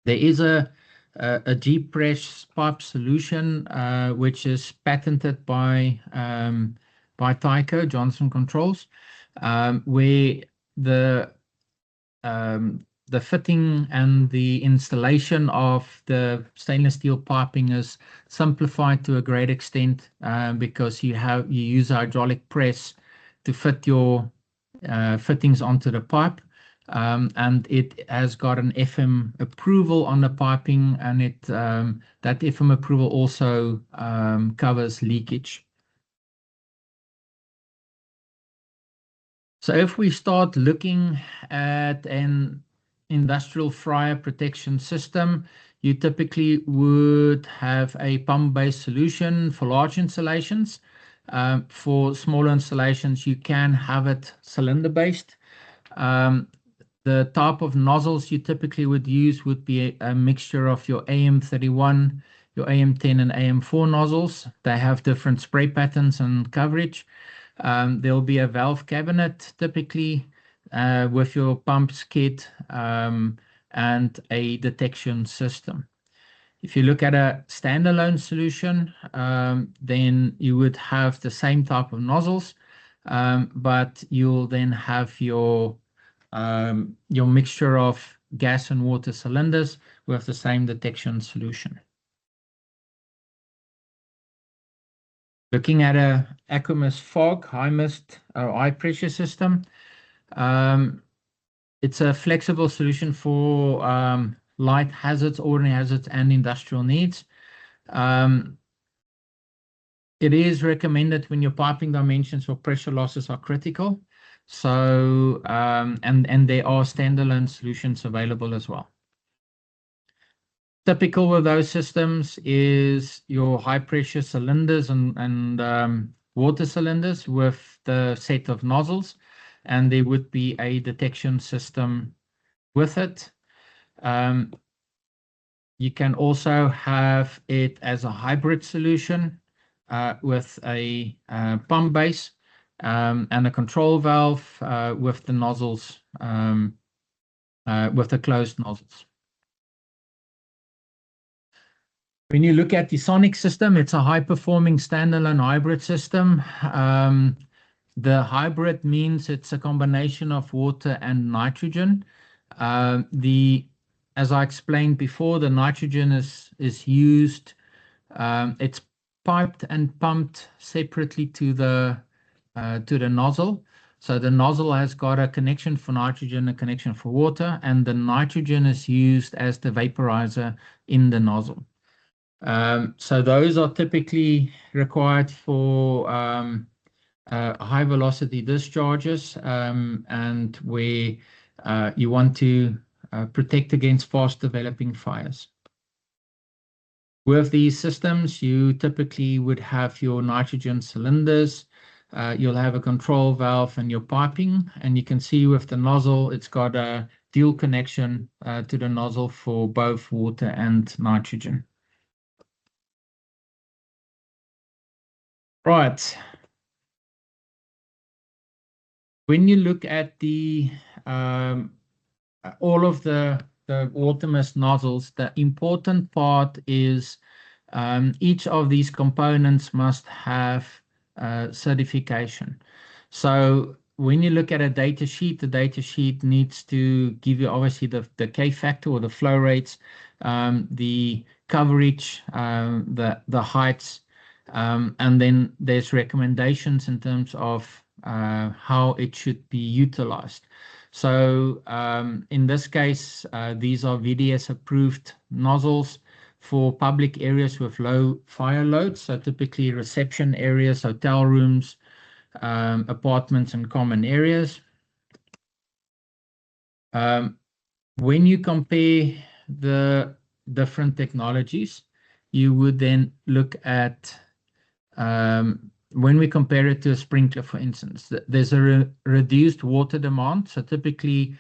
There is a G-Press pipe solution which is patented by Tyco, Johnson Controls, where the fitting and the installation of the stainless steel piping is simplified to a great extent because you use a hydraulic press to fit your fittings onto the pipe, and it has got an FM approval on the piping, and that FM approval also covers leakage. So if we start looking at an industrial fryer protection system, you typically would have a pump-based solution for large installations. For smaller installations, you can have it cylinder-based. The type of nozzles you typically would use would be a mixture of your AM31, your AM10 and AM4 nozzles. They have different spray patterns and coverage. There'll be a valve cabinet typically with your pumps kit and a detection system. If you look at a standalone solution, then you would have the same type of nozzles, but you'll then have your mixture of gas and water cylinders with the same detection solution. Looking at a Aquamist fog, high mist or high pressure system, it's a flexible solution for light hazards, ordinary hazards, and industrial needs. It is recommended when your piping dimensions or pressure losses are critical. So, and there are standalone solutions available as well. Typical with those systems is your high pressure cylinders and water cylinders with the set of nozzles, and there would be a detection system with it. You can also have it as a hybrid solution with a pump base and a control valve with the nozzles, with the closed nozzles. When you look at the Sonic system, it's a high-performing standalone hybrid system. The hybrid means it's a combination of water and nitrogen. As I explained before, the nitrogen is used. It's piped and pumped separately to the nozzle. So the nozzle has got a connection for nitrogen, a connection for water, and the nitrogen is used as the vaporizer in the nozzle. So those are typically required for high velocity discharges and where you want to protect against fast developing fires. With these systems, you typically would have your nitrogen cylinders, you'll have a control valve and your piping, and you can see with the nozzle, it's got a dual connection to the nozzle for both water and nitrogen. Right. When you look at the all of the Watermist nozzles, the important part is each of these components must have certification. So when you look at a data sheet, the data sheet needs to give you obviously the K factor or the flow rates, the coverage, the heights, and then there's recommendations in terms of how it should be utilized. So in this case, these are VDS approved nozzles for public areas with low fire loads. So typically reception areas, hotel rooms, apartments and common areas. When you compare the different technologies, you would then look at when we compare it to a sprinkler, for instance, there's a reduced water demand. So typically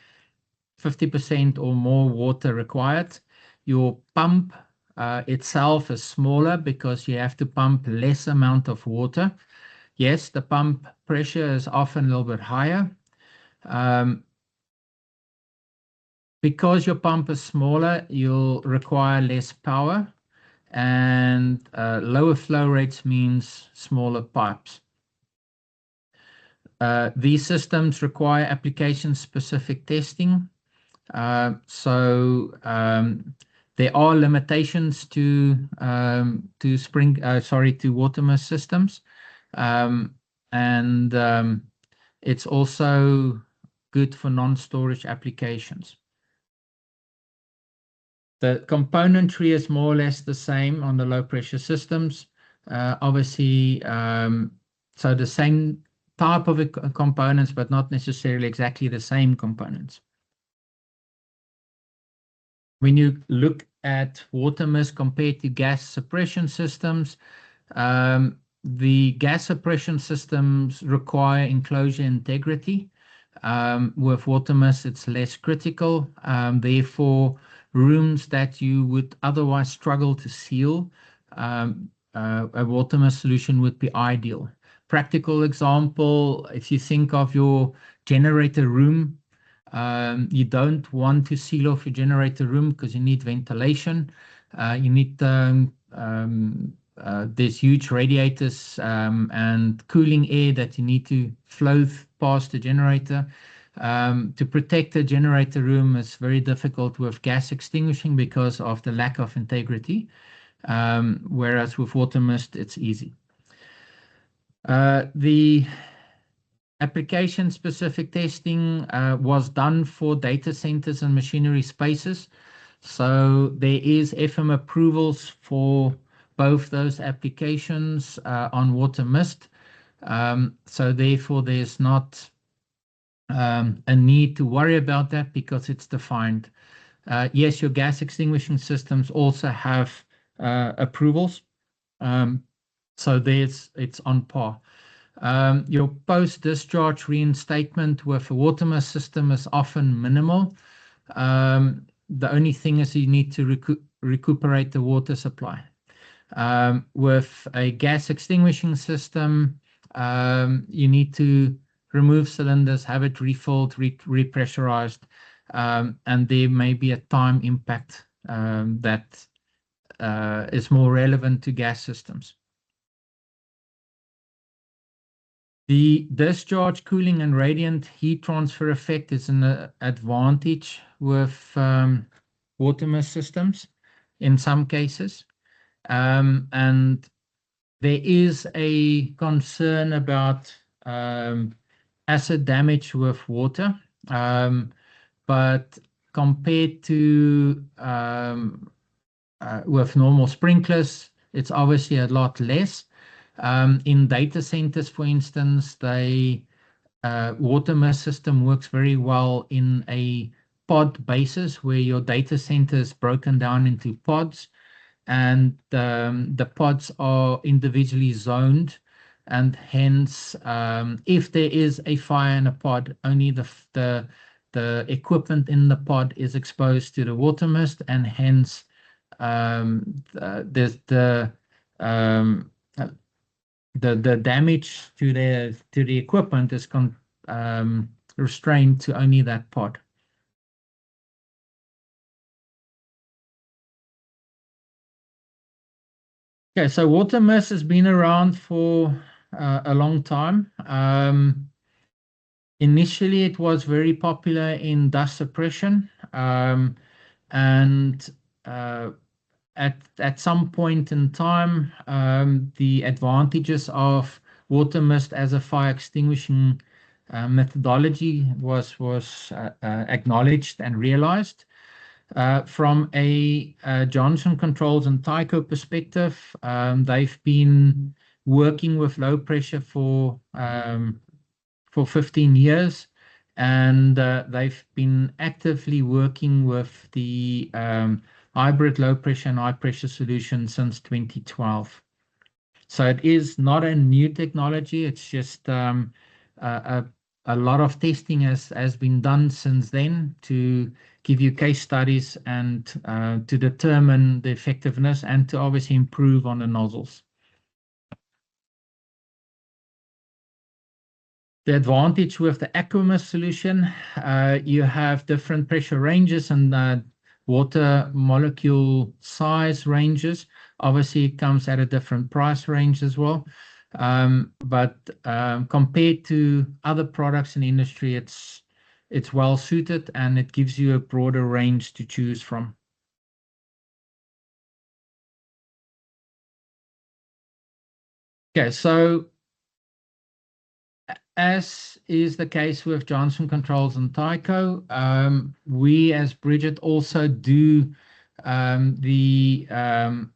50% or more water required. Your pump itself is smaller because you have to pump less amount of water. Yes, the pump pressure is often a little bit higher. Because your pump is smaller, you'll require less power. And lower flow rates means smaller pipes. These systems require application-specific testing. So there are limitations to Watermist systems, and it's also good for non-storage applications. The componentry is more or less the same on the low pressure systems. Obviously, so the same type of components, but not necessarily exactly the same components. When you look at Watermist compared to gas suppression systems, the gas suppression systems require enclosure integrity. With Watermist, it's less critical. Therefore, rooms that you would otherwise struggle to seal, a Watermist solution would be ideal. Practical example, if you think of your generator room, you don't want to seal off your generator room because you need ventilation. You need there's huge radiators and cooling air that you need to flow past the generator. To protect the generator room is very difficult with gas extinguishing because of the lack of integrity, whereas with Watermist, it's easy. Application-specific testing was done for data centers and machinery spaces. So there is FM approvals for both those applications on water mist. So therefore, there's not a need to worry about that because it's defined. Yes, your gas extinguishing systems also have approvals. So it's on par. Your post-discharge reinstatement with a water mist system is often minimal. The only thing is you need to recuperate the water supply. With a gas extinguishing system, you need to remove cylinders, have it refilled, repressurized, and there may be a time impact that is more relevant to gas systems. The discharge cooling and radiant heat transfer effect is an advantage with water mist systems in some cases. And there is a concern about acid damage with water, but compared to with normal sprinklers, it's obviously a lot less. In data centers, for instance, the water mist system works very well in a pod basis where your data center is broken down into pods, and the pods are individually zoned, and hence if there is a fire in a pod, only the equipment in the pod is exposed to the water mist, and hence there's the damage to the equipment is restrained to only that pod. Okay, so water mist has been around for a long time. Initially, it was very popular in dust suppression, and at some point in time, the advantages of water mist as a fire extinguishing methodology was acknowledged and realized. From a Johnson Controls and Tyco perspective, they've been working with low pressure for 15 years, and they've been actively working with the hybrid low pressure and high pressure solution since 2012. So it is not a new technology. It's just a lot of testing has been done since then to give you case studies and to determine the effectiveness and to obviously improve on the nozzles. The advantage with the AquaMist solution, you have different pressure ranges and water molecule size ranges. Obviously, it comes at a different price range as well. But compared to other products in the industry, it's well suited and it gives you a broader range to choose from. Okay, so as is the case with Johnson Controls and Tyco, we as Bridget also do the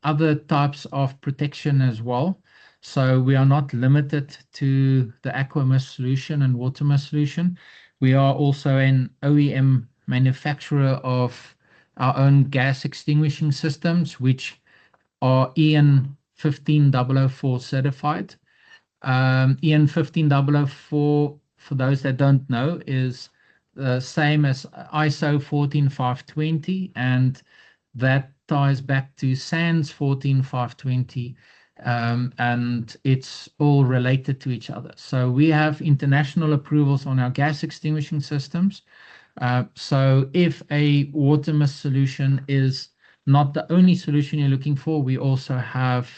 other types of protection as well. So we are not limited to the AquaMist solution and water mist solution. We are also an OEM manufacturer of our own gas extinguishing systems, which are EN 15004 certified. EN 15004, for those that don't know, is the same as ISO 14520, and that ties back to SANS 14520, and it's all related to each other. So we have international approvals on our gas extinguishing systems. So if a water mist solution is not the only solution you're looking for, we also have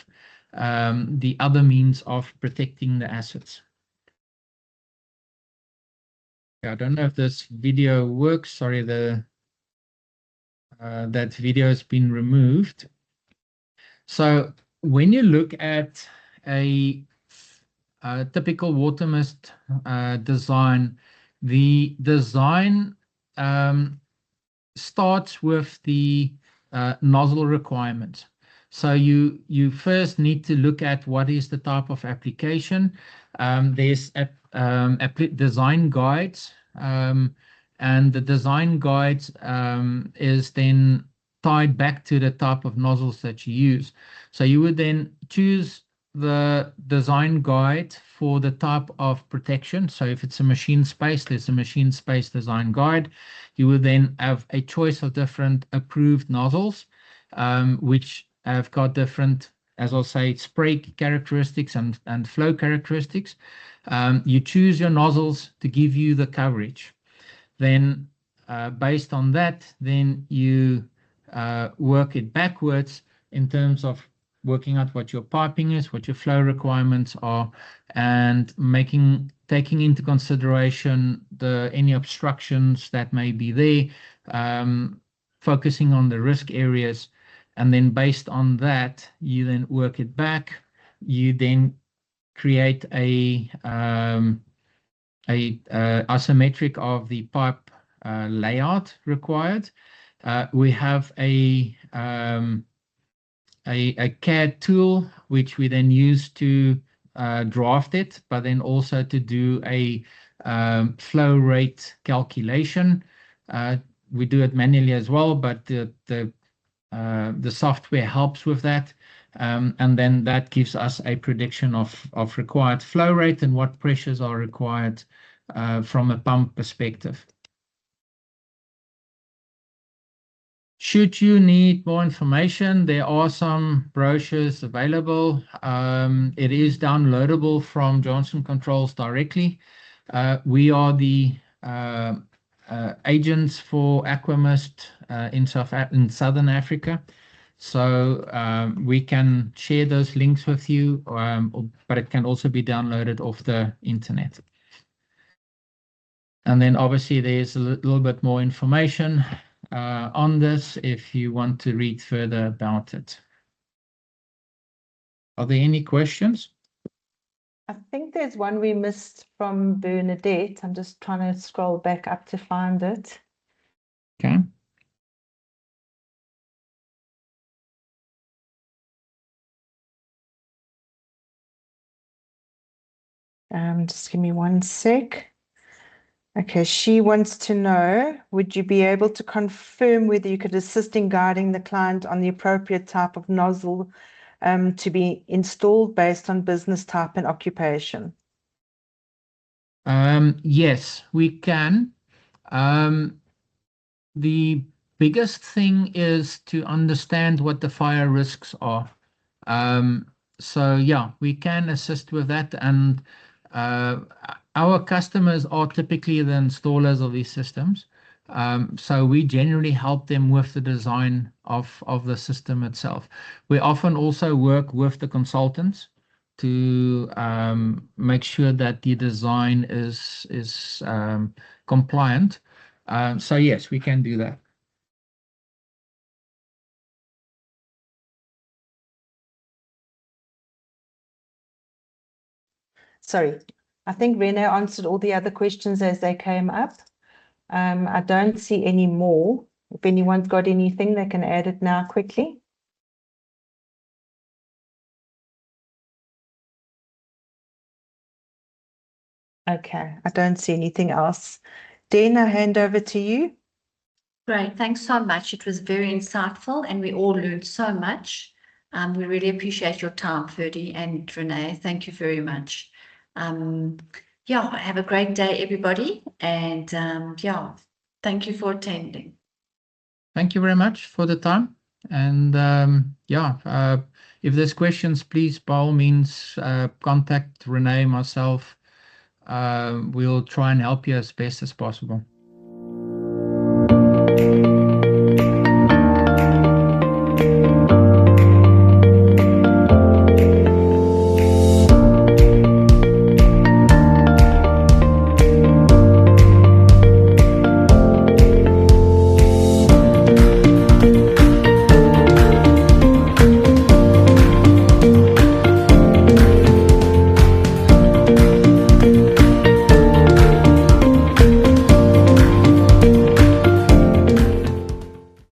the other means of protecting the assets. I don't know if this video works. Sorry, that video has been removed. So when you look at a typical water mist design, the design starts with the nozzle requirements. So you first need to look at what is the type of application. There's design guides, and the design guides is then tied back to the type of nozzles that you use. So you would then choose the design guide for the type of protection. So if it's a machine space, there's a machine space design guide. You would then have a choice of different approved nozzles, which have got different, as I'll say, spray characteristics and flow characteristics. You choose your nozzles to give you the coverage. Then based on that, then you work it backwards in terms of working out what your piping is, what your flow requirements are, and taking into consideration any obstructions that may be there, focusing on the risk areas, and then based on that, you then work it back. You then create a isometric of the pipe layout required. We have a CAD tool which we then use to draft it, but then also to do a flow rate calculation. We do it manually as well, but the software helps with that, and then that gives us a prediction of required flow rate and what pressures are required from a pump perspective. Should you need more information, there are some brochures available. It is downloadable from Johnson Controls directly. We are the agents for Aquamist in Southern Africa. So we can share those links with you, but it can also be downloaded off the internet. And then obviously there's a little bit more information on this if you want to read further about it. Are there any questions? I think there's one we missed from Bernadette. I'm just trying to scroll back up to find it. Okay. Just give me one sec. Okay, she wants to know, would you be able to confirm whether you could assist in guiding the client on the appropriate type of nozzle to be installed based on business type and occupation? Yes, we can. The biggest thing is to understand what the fire risks are. So yeah, we can assist with that, and our customers are typically the installers of these systems. So we generally help them with the design of the system itself. We often also work with the consultants to make sure that the design is compliant. So yes, we can do that. Sorry, I think Rene answered all the other questions as they came up. I don't see any more. If anyone's got anything, they can add it now quickly. Okay, I don't see anything else. Den, I hand over to you. Great, thanks so much. It was very insightful and we all learned so much. We really appreciate your time, Ferdy and Renee. Thank you very much. Yeah, have a great day, everybody. And yeah, thank you for attending. Thank you very much for the time. And yeah, if there's questions, please, by all means, contact Renee, myself. We'll try and help you as best as possible.